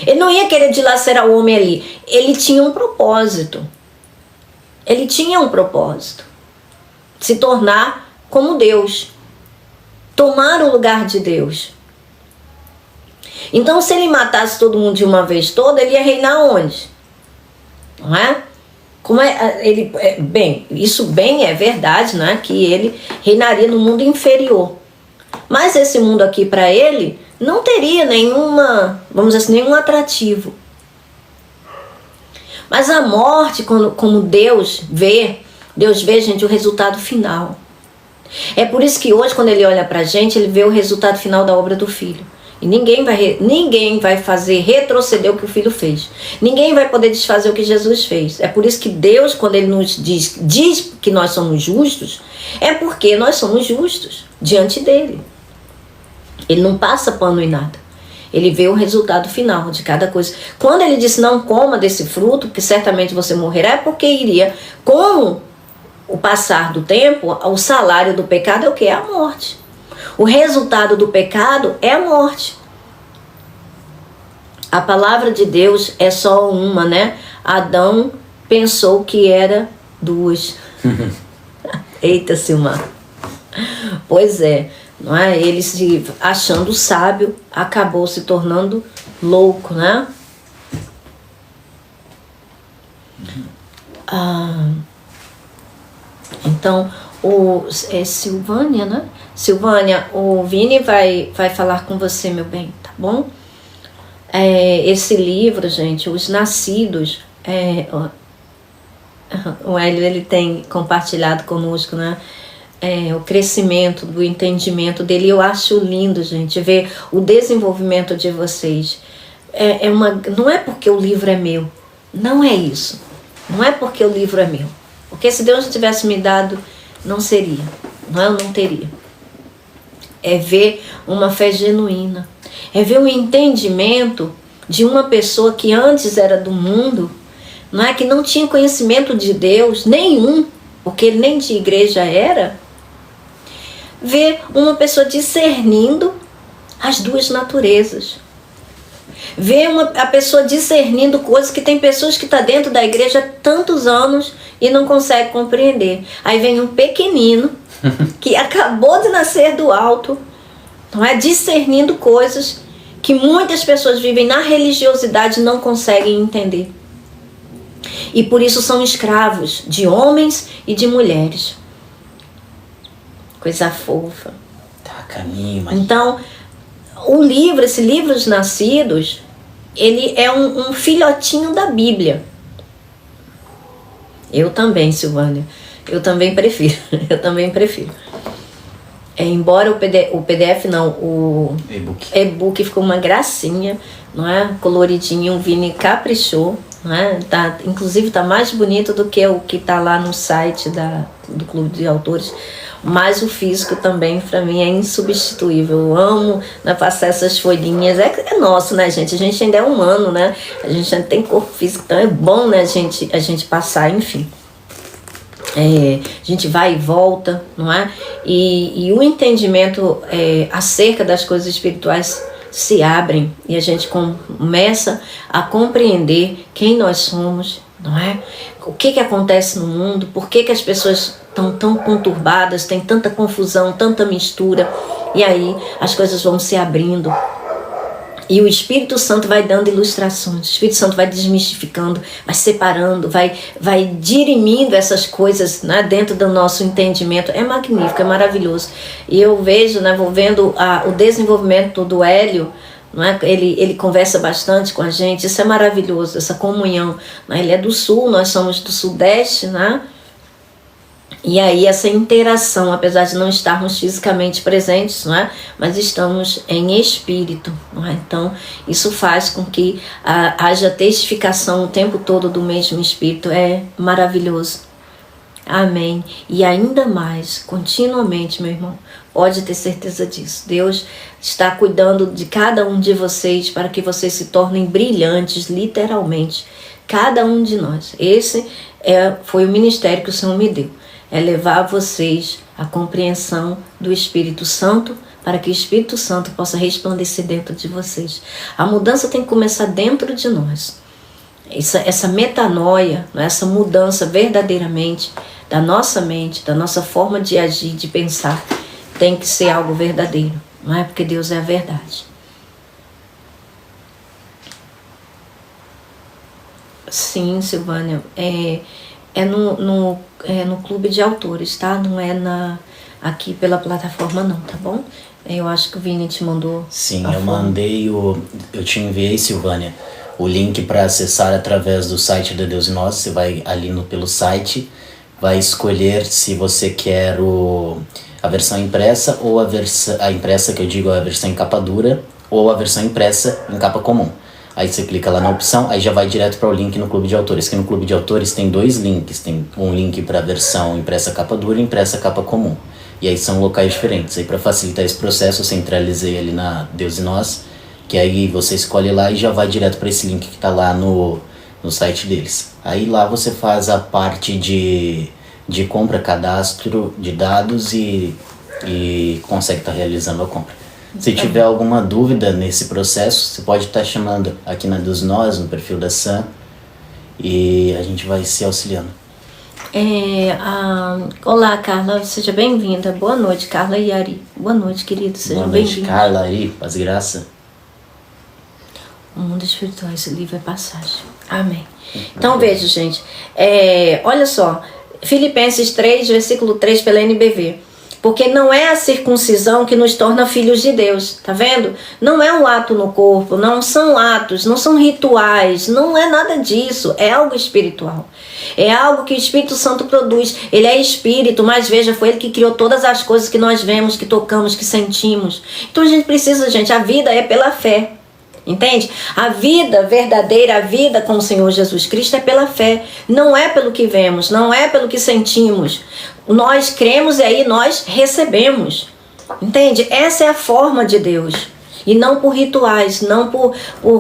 Ele não ia querer dilacerar o homem ali. Ele tinha um propósito. Ele tinha um propósito. Se tornar como Deus. Tomar o lugar de Deus. Então, se ele matasse todo mundo de uma vez toda, ele ia reinar onde? Não é? Isso bem é verdade, né? Que ele reinaria no mundo inferior. Mas esse mundo aqui para ele não teria nenhum atrativo. Mas a morte, como Deus vê, gente, o resultado final. É por isso que hoje, quando ele olha pra gente, ele vê o resultado final da obra do Filho. E ninguém vai fazer retroceder o que o Filho fez. Ninguém vai poder desfazer o que Jesus fez. É por isso que Deus, quando ele nos diz que nós somos justos, é porque nós somos justos diante dele. Ele não passa pano em nada. Ele vê o resultado final de cada coisa. Quando ele disse não coma desse fruto, que certamente você morrerá, é porque iria, com o passar do tempo, o salário do pecado é o que? É a morte. O resultado do pecado é a morte. A palavra de Deus é só uma, né? Adão pensou que era duas. Eita, Silmar. Pois é. Não é? Ele se achando sábio, acabou se tornando louco, né? Então, é Silvânia, né? Silvânia, o Vini vai falar com você, meu bem, tá bom? Esse livro, gente, Os Nascidos, o Hélio, ele tem compartilhado conosco, né? O crescimento do entendimento dele. Eu acho lindo, gente, ver o desenvolvimento de vocês. Não é porque o livro é meu, não é isso. Não é porque o livro é meu. Porque se Deus não tivesse me dado, não seria, não, eu não teria. É ver uma fé genuína, é ver o entendimento de uma pessoa que antes era do mundo, não é, que não tinha conhecimento de Deus nenhum, porque ele nem de igreja era. Ver uma pessoa discernindo as duas naturezas. Ver a pessoa discernindo coisas que tem pessoas que estão dentro da igreja há tantos anos e não consegue compreender. Aí vem um pequenino que acabou de nascer do alto, não é, discernindo coisas que muitas pessoas vivem na religiosidade e não conseguem entender. E por isso são escravos de homens e de mulheres. Coisa fofa. Tá, caminho, mas... Então, esse livro Os Nascidos, ele é um filhotinho da Bíblia. Eu também, Silvânia. Eu também prefiro. Embora o PDF não, o e-book ficou uma gracinha, não é? Coloridinho, o Vini caprichou, não é? Inclusive tá mais bonito do que o que tá lá no site do Clube de Autores. Mas o físico também, para mim, é insubstituível. Eu amo, né, passar essas folhinhas. É nosso, né, gente? A gente ainda é humano, né? A gente ainda tem corpo físico, então é bom, né, a gente passar, enfim. A gente vai e volta, não é? E o entendimento acerca das coisas espirituais se abrem e a gente começa a compreender quem nós somos, não é? O que acontece no mundo, por que as pessoas estão tão conturbadas, tem tanta confusão, tanta mistura, e aí as coisas vão se abrindo. E o Espírito Santo vai dando ilustrações, o Espírito Santo vai desmistificando, vai separando, vai dirimindo essas coisas, né, dentro do nosso entendimento. É magnífico, é maravilhoso. E eu vejo, né, vou vendo o desenvolvimento do Hélio, não é? Ele conversa bastante com a gente, isso é maravilhoso, essa comunhão. Né? Ele é do Sul, nós somos do Sudeste, né? E aí essa interação, apesar de não estarmos fisicamente presentes, não é? Mas estamos em espírito, não é? Então isso faz com que haja testificação o tempo todo do mesmo espírito. É maravilhoso. Amém. E ainda mais, continuamente, meu irmão, pode ter certeza disso. Deus está cuidando de cada um de vocês para que vocês se tornem brilhantes, literalmente. Cada um de nós. Esse foi o ministério que o Senhor me deu. É levar vocês à compreensão do Espírito Santo, para que o Espírito Santo possa resplandecer dentro de vocês. A mudança tem que começar dentro de nós. Essa metanoia, essa mudança verdadeiramente da nossa mente, da nossa forma de agir, de pensar, tem que ser algo verdadeiro, não é? Porque Deus é a verdade. Sim, Silvânia, é no Clube de Autores, tá? Não é aqui pela plataforma não, tá bom? Eu acho que o Vini te mandou. Sim, eu te enviei, Silvânia, o link para acessar através do site da Deus e Nós. Você vai ali pelo site, vai escolher se você quer a versão impressa ou a impressa, que eu digo, a versão em capa dura, ou a versão impressa em capa comum. Aí você clica lá na opção, aí já vai direto para o link no Clube de Autores, que no Clube de Autores tem 2 links, tem um link para a versão impressa capa dura e impressa capa comum. E aí são locais diferentes. Aí para facilitar esse processo, eu centralizei ali na Deus e Nós, que aí você escolhe lá e já vai direto para esse link que está lá no site deles. Aí lá você faz a parte de compra, cadastro de dados e consegue estar realizando a compra. Se tiver alguma dúvida nesse processo, você pode estar chamando aqui na Dos Nós, no perfil da Sam, e a gente vai se auxiliando. Olá, Carla, seja bem-vinda. Boa noite, Carla e Ari. Boa noite, querido, seja bem-vindo. Boa noite, Carla, Ari, paz e graça. O mundo espiritual, esse livro é passagem. Amém. Então veja, gente, olha só, Filipenses 3, versículo 3 pela NBV. Porque não é a circuncisão que nos torna filhos de Deus, tá vendo? Não é um ato no corpo, não são atos, não são rituais, não é nada disso, é algo espiritual. É algo que o Espírito Santo produz, ele é espírito, mas veja, foi ele que criou todas as coisas que nós vemos, que tocamos, que sentimos. Então a gente precisa, gente, a vida é pela fé. Entende? A vida verdadeira, a vida com o Senhor Jesus Cristo é pela fé. Não é pelo que vemos, não é pelo que sentimos. Nós cremos e aí nós recebemos. Entende? Essa é a forma de Deus. E não por rituais, não por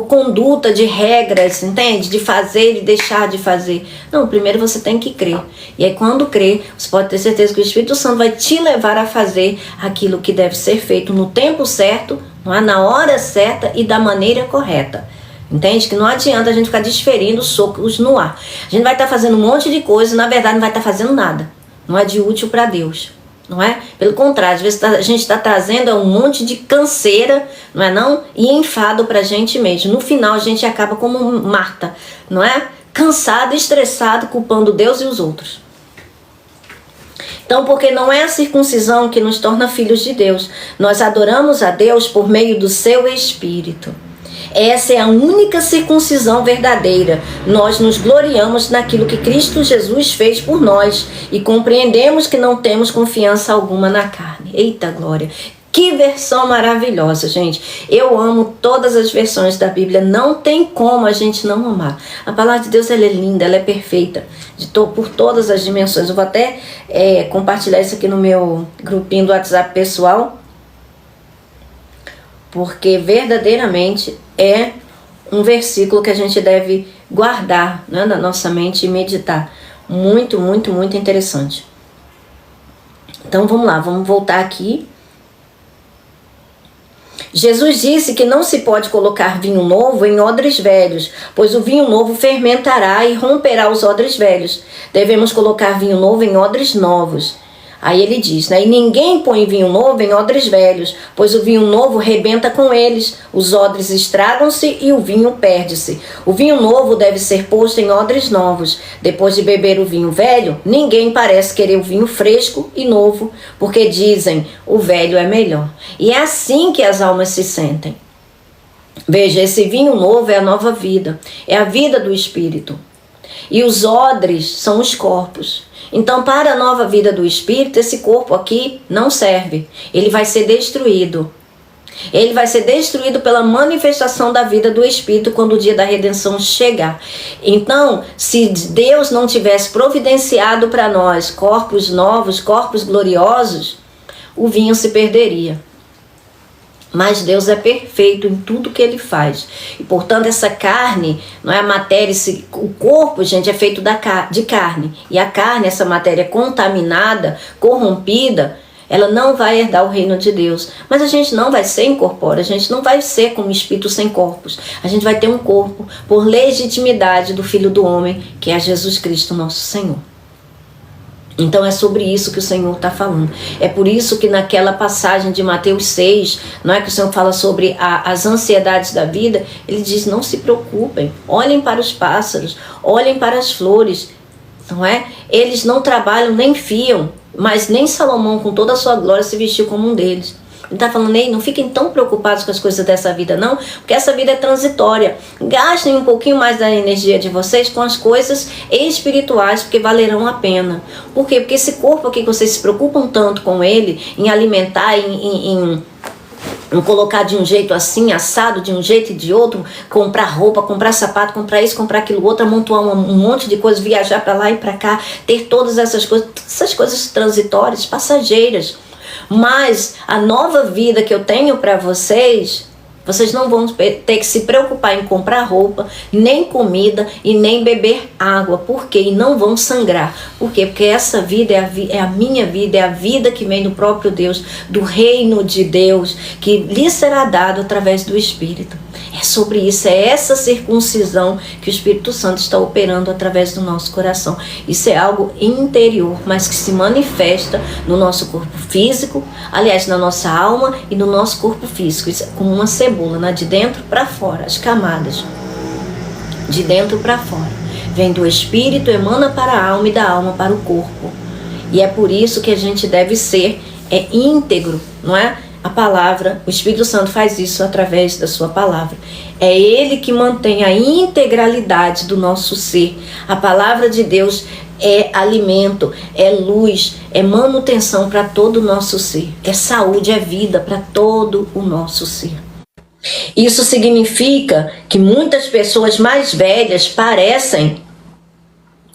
conduta de regras, entende? De fazer e deixar de fazer. Não, primeiro você tem que crer. E aí quando crer, você pode ter certeza que o Espírito Santo vai te levar a fazer aquilo que deve ser feito no tempo certo, não é? Na hora certa e da maneira correta. Entende? Que não adianta a gente ficar desferindo socos no ar. A gente vai estar fazendo um monte de coisa e na verdade não vai estar fazendo nada. Não é de útil para Deus. Não é? Pelo contrário, às vezes a gente está trazendo um monte de canseira, não é não? E enfado para a gente mesmo. No final a gente acaba como Marta, não é? Cansado, estressado, culpando Deus e os outros. Então, porque não é a circuncisão que nos torna filhos de Deus. Nós adoramos a Deus por meio do seu Espírito. Essa é a única circuncisão verdadeira. Nós nos gloriamos naquilo que Cristo Jesus fez por nós e compreendemos que não temos confiança alguma na carne. Eita glória! Que versão maravilhosa, gente. Eu amo todas as versões da Bíblia. Não tem como a gente não amar. A palavra de Deus ela é linda, ela é perfeita. Por todas as dimensões. Eu vou até compartilhar isso aqui no meu grupinho do WhatsApp pessoal. Porque verdadeiramente é um versículo que a gente deve guardar, né, na nossa mente e meditar. Muito, muito, muito interessante. Então vamos lá, vamos voltar aqui. Jesus disse que não se pode colocar vinho novo em odres velhos, pois o vinho novo fermentará e romperá os odres velhos. Devemos colocar vinho novo em odres novos. Aí ele diz, né? E ninguém põe vinho novo em odres velhos, pois o vinho novo rebenta com eles, os odres estragam-se e o vinho perde-se. O vinho novo deve ser posto em odres novos. Depois de beber o vinho velho, ninguém parece querer o vinho fresco e novo, porque dizem, o velho é melhor. E é assim que as almas se sentem. Veja, esse vinho novo é a nova vida, é a vida do Espírito. E os odres são os corpos. Então, para a nova vida do Espírito, esse corpo aqui não serve. Ele vai ser destruído. Ele vai ser destruído pela manifestação da vida do Espírito quando o dia da redenção chegar. Então, se Deus não tivesse providenciado para nós corpos novos, corpos gloriosos, o vinho se perderia. Mas Deus é perfeito em tudo que Ele faz. E, portanto, essa carne, não é a matéria, o corpo, gente, é feito de carne. E a carne, essa matéria contaminada, corrompida, ela não vai herdar o reino de Deus. Mas a gente não vai ser incorpóreo, a gente não vai ser como espírito sem corpos. A gente vai ter um corpo por legitimidade do Filho do Homem, que é Jesus Cristo, nosso Senhor. Então é sobre isso que o Senhor está falando. É por isso que naquela passagem de Mateus 6, não é que o Senhor fala sobre as ansiedades da vida, ele diz, não se preocupem, olhem para os pássaros, olhem para as flores, não é? Eles não trabalham nem fiam, mas nem Salomão com toda a sua glória se vestiu como um deles. Ele está falando, ei, não fiquem tão preocupados com as coisas dessa vida não, porque essa vida é transitória. Gastem um pouquinho mais da energia de vocês com as coisas espirituais, porque valerão a pena. Por quê? Porque esse corpo aqui que vocês se preocupam tanto com ele, em alimentar, em colocar de um jeito assim, assado de um jeito e de outro, comprar roupa, comprar sapato, comprar isso, comprar aquilo outro, amontoar um monte de coisas, viajar para lá e para cá, ter todas essas coisas transitórias, passageiras. Mas a nova vida que eu tenho para vocês, vocês não vão ter que se preocupar em comprar roupa, nem comida e nem beber água. Por quê? E não vão sangrar. Por quê? Porque essa vida é a minha vida, é a vida que vem do próprio Deus, do reino de Deus, que lhe será dado através do Espírito. É sobre isso, é essa circuncisão que o Espírito Santo está operando através do nosso coração. Isso é algo interior, mas que se manifesta no nosso corpo físico, aliás, na nossa alma e no nosso corpo físico. Isso é como uma cebola, né? De dentro para fora, as camadas, de dentro para fora. Vem do Espírito, emana para a alma e da alma para o corpo. E é por isso que a gente deve ser íntegro, não é? A palavra, o Espírito Santo faz isso através da sua palavra. É Ele que mantém a integralidade do nosso ser. A palavra de Deus é alimento, é luz, é manutenção para todo o nosso ser. É saúde, é vida para todo o nosso ser. Isso significa que muitas pessoas mais velhas parecem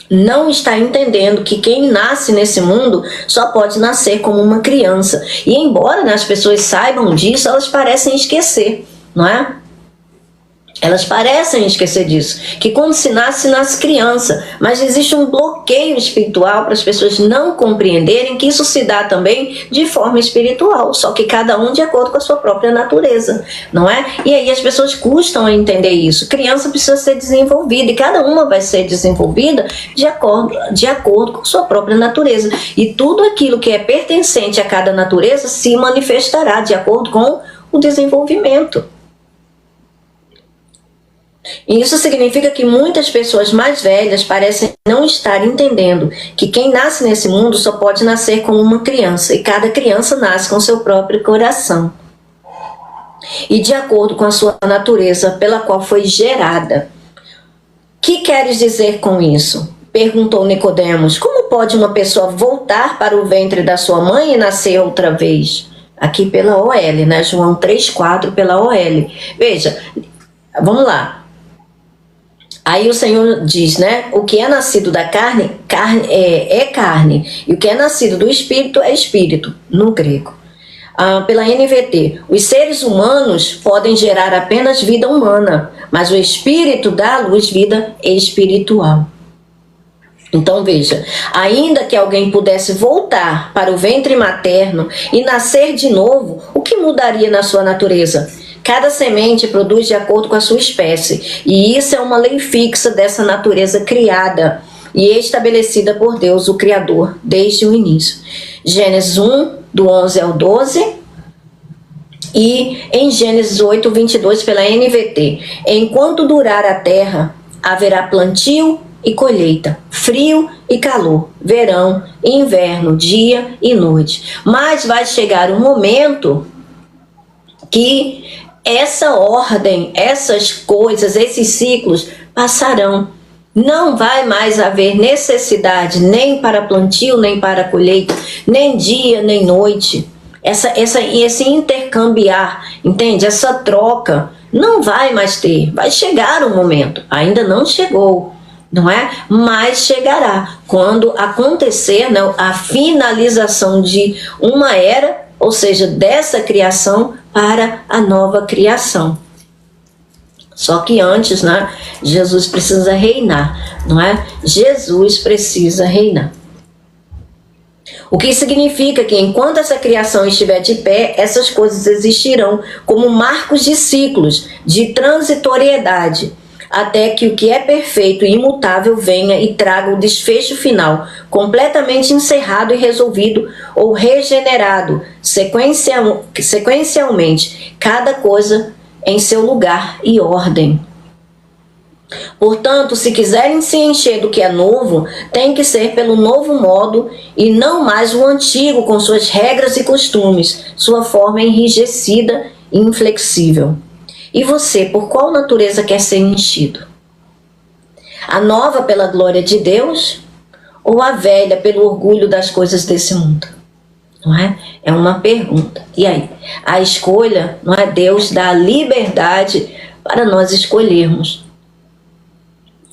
não está entendendo que quem nasce nesse mundo só pode nascer como uma criança. E embora, né, as pessoas saibam disso, elas parecem esquecer, não é? Elas parecem esquecer disso, que quando se nasce criança, mas existe um bloqueio espiritual para as pessoas não compreenderem que isso se dá também de forma espiritual, só que cada um de acordo com a sua própria natureza, não é? E aí as pessoas custam a entender isso. Criança precisa ser desenvolvida e cada uma vai ser desenvolvida de acordo com a sua própria natureza. E tudo aquilo que é pertencente a cada natureza se manifestará de acordo com o desenvolvimento. E isso significa que muitas pessoas mais velhas parecem não estar entendendo que quem nasce nesse mundo só pode nascer como uma criança, e cada criança nasce com seu próprio coração e de acordo com a sua natureza pela qual foi gerada. Que queres dizer com isso? Perguntou Nicodemos. Como pode uma pessoa voltar para o ventre da sua mãe e nascer outra vez? Aqui pela OL, né? João 3,4 pela OL. Veja, vamos lá. Aí o Senhor diz, né? O que é nascido da carne, é carne. E o que é nascido do Espírito é Espírito, no grego. Pela NVT, os seres humanos podem gerar apenas vida humana, mas o Espírito dá à luz vida espiritual. Então veja, ainda que alguém pudesse voltar para o ventre materno e nascer de novo, o que mudaria na sua natureza? Cada semente produz de acordo com a sua espécie, e isso é uma lei fixa dessa natureza criada e estabelecida por Deus, o Criador, desde o início. Gênesis 1, do 11 ao 12, e em Gênesis 8, 22, pela NVT. Enquanto durar a terra, haverá plantio e colheita, frio e calor, verão e inverno, dia e noite. Mas vai chegar um momento que essa ordem, essas coisas, esses ciclos passarão. Não vai mais haver necessidade nem para plantio, nem para colheita, nem dia, nem noite. Esse intercambiar, entende? Essa troca não vai mais ter. Vai chegar um momento, ainda não chegou, não é? Mas chegará quando acontecer, né, a finalização de uma era, ou seja, dessa criação para a nova criação. Só que antes, né, Jesus precisa reinar, não é? Jesus precisa reinar. O que significa que enquanto essa criação estiver de pé, essas coisas existirão como marcos de ciclos, de transitoriedade, até que o que é perfeito e imutável venha e traga o desfecho final, completamente encerrado e resolvido ou regenerado, sequencialmente, cada coisa em seu lugar e ordem. Portanto, se quiserem se encher do que é novo, tem que ser pelo novo modo e não mais o antigo com suas regras e costumes, sua forma enrijecida e inflexível. E você, por qual natureza quer ser enchido? A nova pela glória de Deus ou a velha pelo orgulho das coisas desse mundo? Não é? É uma pergunta. E aí? A escolha, não é? Deus dá a liberdade para nós escolhermos.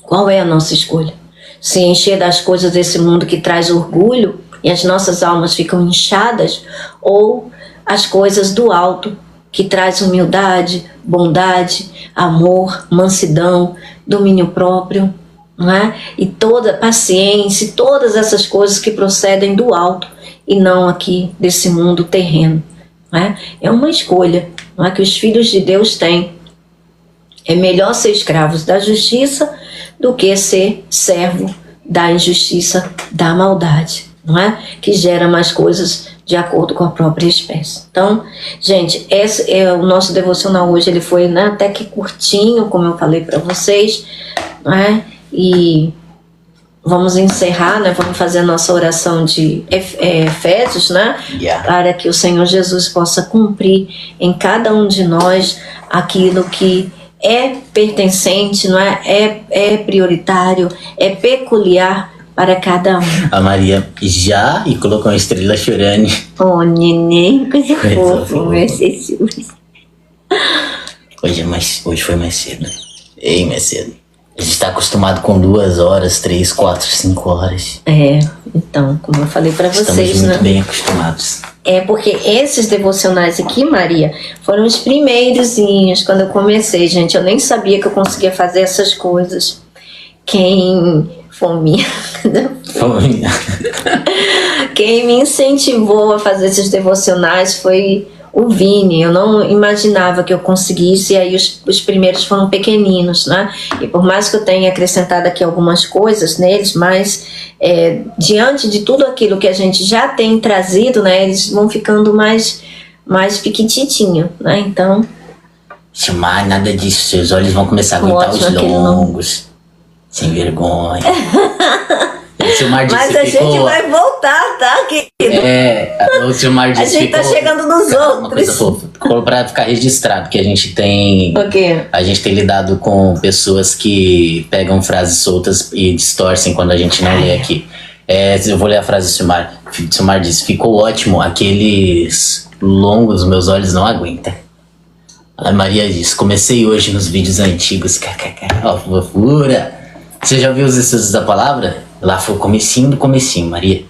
Qual é a nossa escolha? Se encher das coisas desse mundo que traz orgulho e as nossas almas ficam inchadas, ou as coisas do alto que traz humildade, bondade, amor, mansidão, domínio próprio, não é? E toda paciência, todas essas coisas que procedem do alto e não aqui desse mundo terreno, não é? É uma escolha, não é, que os filhos de Deus têm. É melhor ser escravos da justiça do que ser servo da injustiça, da maldade, não é? Que gera mais coisas de acordo com a própria espécie. Então, gente, esse é o nosso devocional hoje. Ele foi, né, até que curtinho, como eu falei para vocês, não é? E vamos encerrar, né? Vamos fazer a nossa oração de Efésios, né? Para que o Senhor Jesus possa cumprir em cada um de nós aquilo que é pertencente, não é? É prioritário, é peculiar para cada um. A Maria já e colocou uma estrela chorando. Oh, neném, coisa fofa, meu Jesus. Hoje foi mais cedo. Ei, mais cedo. A gente está acostumado com 2 horas, 3, 4, 5 horas. Então, como eu falei para vocês, estamos muito né? bem acostumados. Porque esses devocionais aqui, Maria, foram os primeirozinhos quando eu comecei, gente. Eu nem sabia que eu conseguia fazer essas coisas. Quem me incentivou a fazer esses devocionais foi o Vini. Eu não imaginava que eu conseguisse, e aí os primeiros foram pequeninos, né? E por mais que eu tenha acrescentado aqui algumas coisas neles, mas diante de tudo aquilo que a gente já tem trazido, né, eles vão ficando mais piquititinho, né? Então, Chamar nada disso, seus olhos vão começar a aguentar os longos, sem vergonha. Mas a gente vai voltar, tá, querido? O Silmar disse a gente tá chegando nos outros. Uma coisa fofa. Pra ficar registrado, que a gente tem. O quê? A gente tem lidado com pessoas que pegam frases soltas e distorcem quando a gente não lê aqui. Eu vou ler a frase do Silmar. O Silmar disse: ficou ótimo, aqueles longos meus olhos não aguentam. A Maria diz: comecei hoje nos vídeos antigos. Ó, fofura. Você já ouviu os estudos da palavra? Lá foi o comecinho do comecinho, Maria.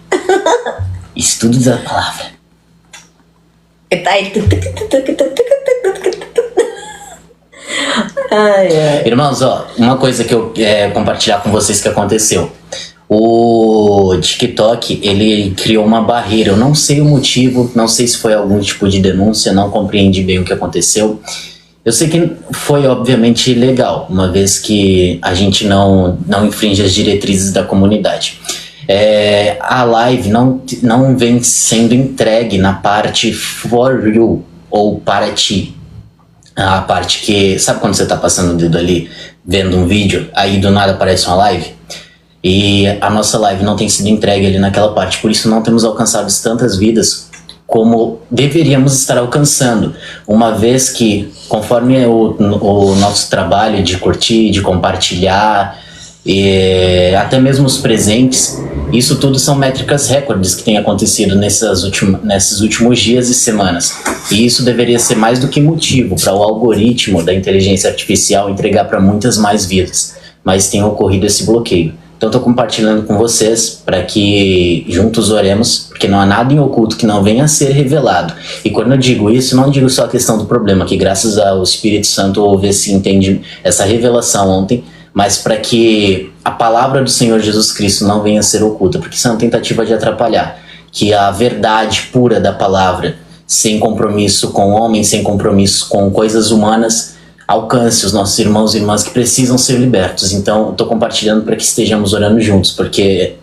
Estudos da palavra. Tá aí. Irmãos, uma coisa que eu quero compartilhar com vocês que aconteceu. O TikTok, ele criou uma barreira. Eu não sei o motivo, não sei se foi algum tipo de denúncia, não compreendi bem o que aconteceu. Eu sei que foi obviamente legal, uma vez que a gente não infringe as diretrizes da comunidade. A live não vem sendo entregue na parte for you, ou para ti. A parte que... Sabe quando você tá passando o dedo ali, vendo um vídeo, aí do nada aparece uma live? E a nossa live não tem sido entregue ali naquela parte, por isso não temos alcançado tantas vidas como deveríamos estar alcançando, uma vez que, conforme o nosso trabalho de curtir, de compartilhar, e até mesmo os presentes, isso tudo são métricas recordes que têm acontecido nesses últimos dias e semanas. E isso deveria ser mais do que motivo para o algoritmo da inteligência artificial entregar para muitas mais vidas, mas tem ocorrido esse bloqueio. Então estou compartilhando com vocês para que juntos oremos, porque não há nada em oculto que não venha a ser revelado. E quando eu digo isso, não digo só a questão do problema, que graças ao Espírito Santo houve essa revelação ontem, mas para que a palavra do Senhor Jesus Cristo não venha a ser oculta, porque isso é uma tentativa de atrapalhar. Que a verdade pura da palavra, sem compromisso com homens, sem compromisso com coisas humanas, alcance os nossos irmãos e irmãs que precisam ser libertos. Então, estou compartilhando para que estejamos orando juntos, porque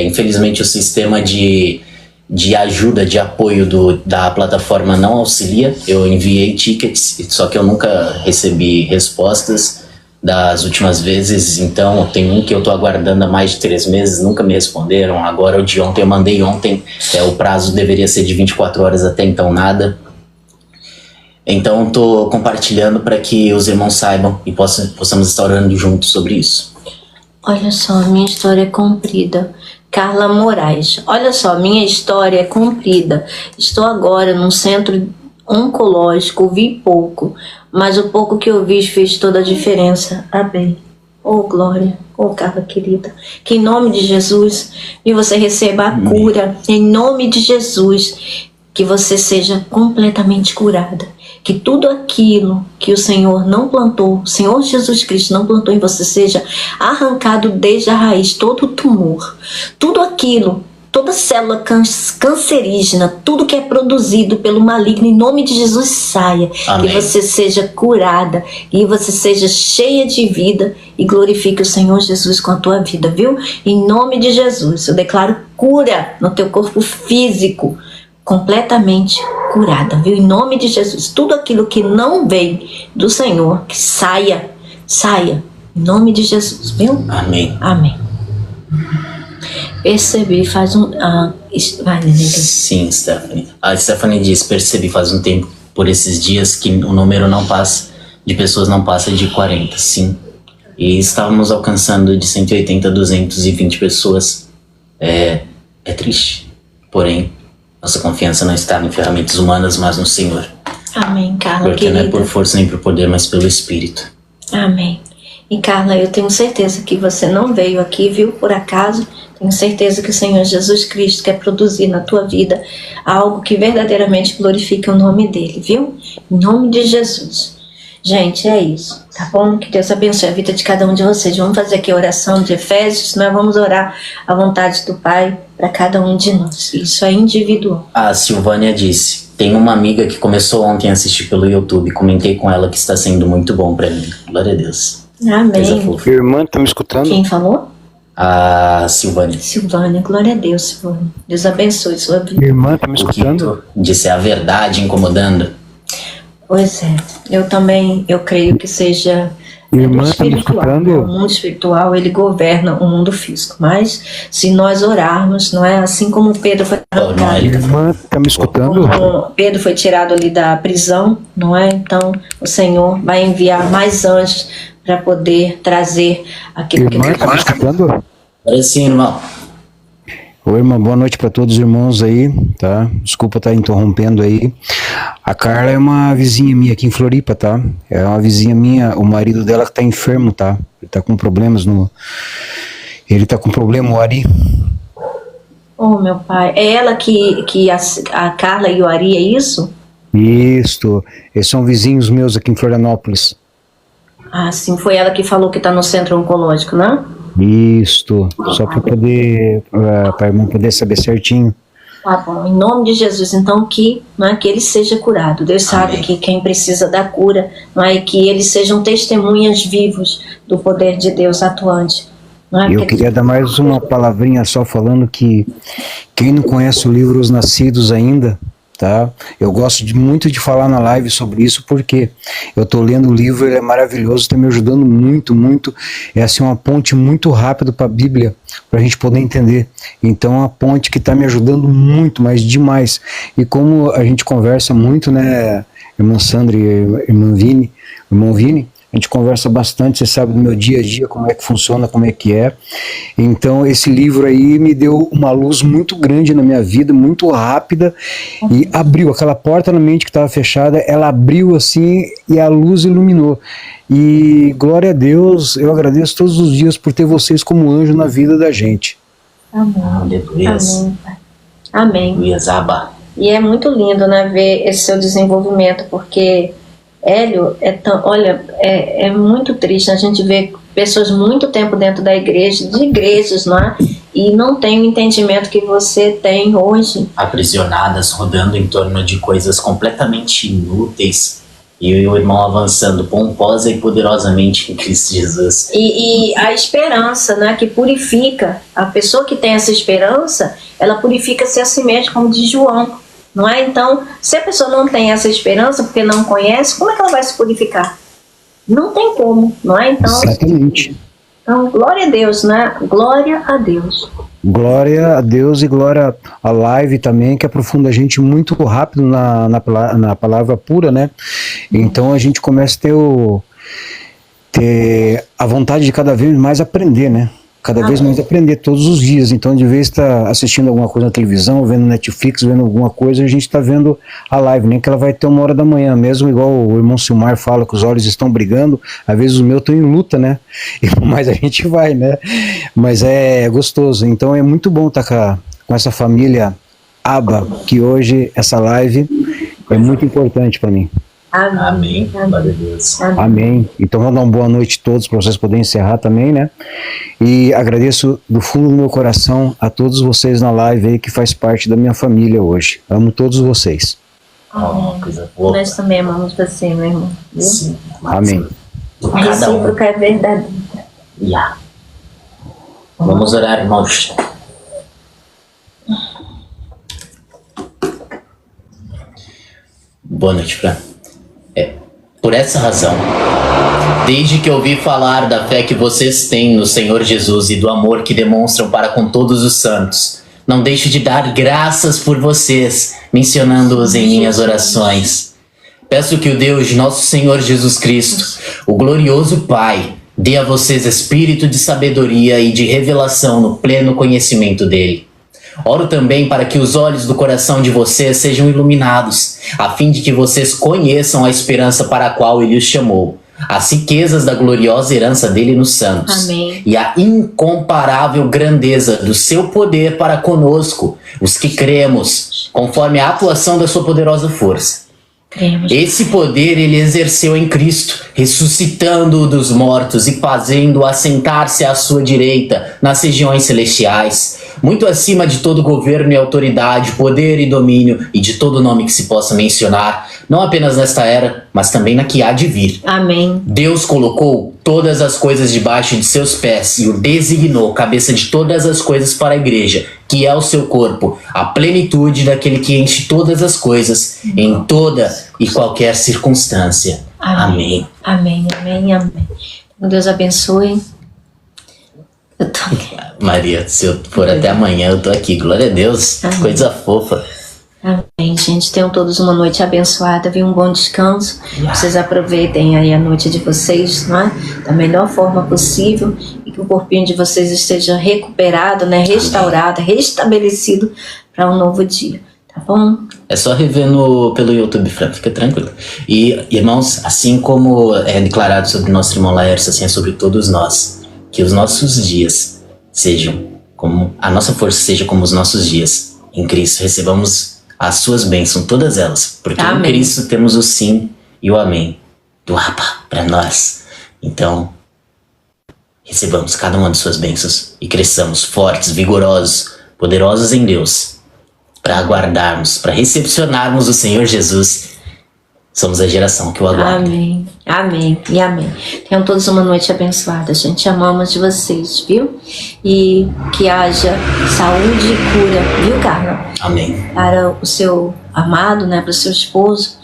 infelizmente o sistema de ajuda, de apoio da plataforma não auxilia. Eu enviei tickets, só que eu nunca recebi respostas das últimas vezes. Então, tem um que eu estou aguardando há mais de 3 meses, nunca me responderam. Agora o de ontem, eu mandei ontem, o prazo deveria ser de 24 horas, até então nada. Então estou compartilhando para que os irmãos saibam e possamos estar orando juntos sobre isso. Olha só, minha história é comprida. Carla Moraes, olha só, minha história é comprida. Estou agora num centro oncológico, vi pouco, mas o pouco que eu vi fez toda a diferença. Amém. Oh, glória. Oh, Carla querida. Que em nome de Jesus, e você receba a cura. Em nome de Jesus, que você seja completamente curada. Que tudo aquilo que o Senhor não plantou, o Senhor Jesus Cristo não plantou em você, seja arrancado desde a raiz, todo o tumor, tudo aquilo toda célula cancerígena, tudo que é produzido pelo maligno, em nome de Jesus, saia. Amém. Que você seja curada, e você seja cheia de vida e glorifique o Senhor Jesus com a tua vida, viu? Em nome de Jesus, eu declaro cura no teu corpo físico, completamente curada, viu? Em nome de Jesus, tudo aquilo que não vem do Senhor, que saia, em nome de Jesus, viu? Amém. Amém. Percebi faz um... Sim, Stephanie. A Stephanie diz, percebi faz um tempo, por esses dias, que o número de pessoas não passa de 40, sim. E estávamos alcançando de 180 a 220 pessoas. É triste. Porém, nossa confiança não está em ferramentas humanas, mas no Senhor. Amém, Carla, porque querida. não é por força nem por poder, mas pelo Espírito. Amém. E Carla, eu tenho certeza que você não veio aqui, viu, por acaso. Tenho certeza que o Senhor Jesus Cristo quer produzir na tua vida algo que verdadeiramente glorifique o nome dele, viu? Em nome de Jesus. Gente, é isso, tá bom? Que Deus abençoe a vida de cada um de vocês. Vamos fazer aqui a oração de Efésios, nós vamos orar a vontade do Pai para cada um de nós. Isso é individual. A Silvânia disse, tem uma amiga que começou ontem a assistir pelo YouTube, comentei com ela que está sendo muito bom para mim. Glória a Deus. Amém. Irmã, tá me escutando? Quem falou? A Silvânia. Silvânia, glória a Deus, Silvânia. Deus abençoe sua vida. Irmã, tá me O escutando? Quito disse a verdade incomodando. Pois é, eu creio que seja Irmã, tá me espiritual. escutando? O mundo espiritual, ele governa o mundo físico. Mas se nós orarmos, não é assim como Pedro foi arrancado. Irmã, tá me escutando? Como Pedro foi tirado ali da prisão, não é? Então o Senhor vai enviar mais anjos para poder trazer aquilo Irmã, que tá me escutando? Olha sim, irmão. Oi, irmã, boa noite para todos os irmãos aí, tá? Desculpa estar interrompendo aí. A Carla é uma vizinha minha aqui em Floripa, tá? É uma vizinha minha, o marido dela que tá enfermo, tá? Ele tá com problemas Ele tá com problema, o Ari. Oh, meu pai, é ela que a Carla e o Ari, é isso? Isso, eles são vizinhos meus aqui em Florianópolis. Ah, sim, foi ela que falou que está no centro oncológico, né? Isso, só para poder, para irmã poder saber certinho. Tá bom, em nome de Jesus, então que ele seja curado. Deus sabe Amém. que quem precisa da cura, não é, que eles sejam testemunhas vivos do poder de Deus atuante. Não é? Eu queria dar mais uma palavrinha só falando que quem não conhece o livro Os Nascidos ainda, tá? Eu gosto muito de falar na live sobre isso porque eu tô lendo o livro, ele é maravilhoso, está me ajudando muito, muito. É assim uma ponte muito rápida para a Bíblia, para a gente poder entender. Então é uma ponte que está me ajudando muito, mas demais. E como a gente conversa muito, né, irmã Sandra e irmão Vini, a gente conversa bastante, você sabe do meu dia a dia, como é que funciona, como é que é. Então esse livro aí me deu uma luz muito grande na minha vida, muito rápida, e abriu aquela porta na mente que estava fechada, ela abriu assim e a luz iluminou. E glória a Deus, eu agradeço todos os dias por ter vocês como anjo na vida da gente. Amém. Aleluia. Amém, Pai. Amém. Aleluia, Zaba. E é muito lindo, né, ver esse seu desenvolvimento, porque Hélio, é muito triste a gente ver pessoas muito tempo dentro da igreja, de igrejas, não é? E não tem o entendimento que você tem hoje. Aprisionadas, rodando em torno de coisas completamente inúteis. E o irmão avançando pomposa e poderosamente em Cristo Jesus. E a esperança, né, que purifica. A pessoa que tem essa esperança, ela purifica-se a si mesma, como diz João. Não é? Então, se a pessoa não tem essa esperança porque não conhece, como é que ela vai se purificar? Não tem como, não é? Então, Exatamente. Então, glória a Deus, né? Glória a Deus. Glória a Deus e glória à live também, que aprofunda a gente muito rápido na palavra pura, né? Então a gente começa a ter a vontade de cada vez mais aprender, né? Cada vez mais aprender todos os dias. Então, de vez estar assistindo alguma coisa na televisão, vendo Netflix, vendo alguma coisa, a gente está vendo a live, nem que ela vai ter 1h da manhã, mesmo igual o irmão Silmar fala que os olhos estão brigando, às vezes os meus estão em luta, né? Mas a gente vai, né? Mas é gostoso. Então é muito bom estar com essa família Aba, que hoje essa live é muito importante para mim. Amém. Glória a Deus. Amém. Então vamos dar uma boa noite a todos para vocês poderem encerrar também, né? E agradeço do fundo do meu coração a todos vocês na live aí que faz parte da minha família hoje. Amo todos vocês. Coisa boa. Nós também amamos você, meu irmão. Viu? Sim. Amém. A recíproca é verdadeira. Yeah. Vamos orar, irmãos. Boa noite, Fran. Por essa razão, desde que ouvi falar da fé que vocês têm no Senhor Jesus e do amor que demonstram para com todos os santos, não deixo de dar graças por vocês, mencionando-os em minhas orações. Peço que o Deus de nosso Senhor Jesus Cristo, o glorioso Pai, dê a vocês espírito de sabedoria e de revelação no pleno conhecimento dele. Oro também para que os olhos do coração de vocês sejam iluminados, a fim de que vocês conheçam a esperança para a qual ele os chamou, as riquezas da gloriosa herança dele nos santos. Amém. E a incomparável grandeza do seu poder para conosco, os que cremos, conforme a atuação da sua poderosa força. Esse poder ele exerceu em Cristo, ressuscitando-o dos mortos e fazendo-o assentar-se à sua direita nas regiões celestiais, muito acima de todo governo e autoridade, poder e domínio e de todo nome que se possa mencionar, não apenas nesta era, mas também na que há de vir. Amém. Deus colocou todas as coisas debaixo de seus pés e o designou cabeça de todas as coisas para a igreja, que é o seu corpo, a plenitude daquele que enche todas as coisas em toda e qualquer circunstância. Amém. Amém, amém, amém. Deus abençoe. Eu tô aqui. Maria, se eu for até amanhã, eu tô aqui. Glória a Deus. Amém. Coisa fofa. Amém, gente. Tenham todos uma noite abençoada, viu? Um bom descanso. Vocês aproveitem aí a noite de vocês, não é? Da melhor forma possível e que o corpinho de vocês esteja recuperado, né? Restaurado, restabelecido para um novo dia. Tá bom? É só rever pelo YouTube, Fran, fica tranquilo. E, irmãos, assim como é declarado sobre o nosso irmão Laércio, assim é sobre todos nós. Que os nossos dias sejam como a nossa força seja como os nossos dias em Cristo. Recebamos as suas bênçãos, todas elas. Porque Amém. em Cristo temos o sim e o amém do Abba para nós. Então, recebamos cada uma de suas bênçãos e cresçamos fortes, vigorosos, poderosos em Deus, para aguardarmos, para recepcionarmos o Senhor Jesus. Somos a geração que o aguarda. Amém, amém e amém. Tenham todos uma noite abençoada, gente. Amamos de vocês, viu? E que haja saúde e cura, viu, Carla? Amém. Para o seu amado, né? Para o seu esposo,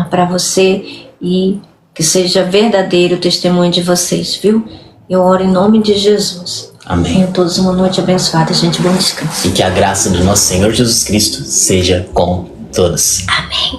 para você, e que seja verdadeiro o testemunho de vocês, viu? Eu oro em nome de Jesus. Amém. Tenham todos uma noite abençoada, gente. Bom descanso. E que a graça do nosso Senhor Jesus Cristo seja com todos. Amém.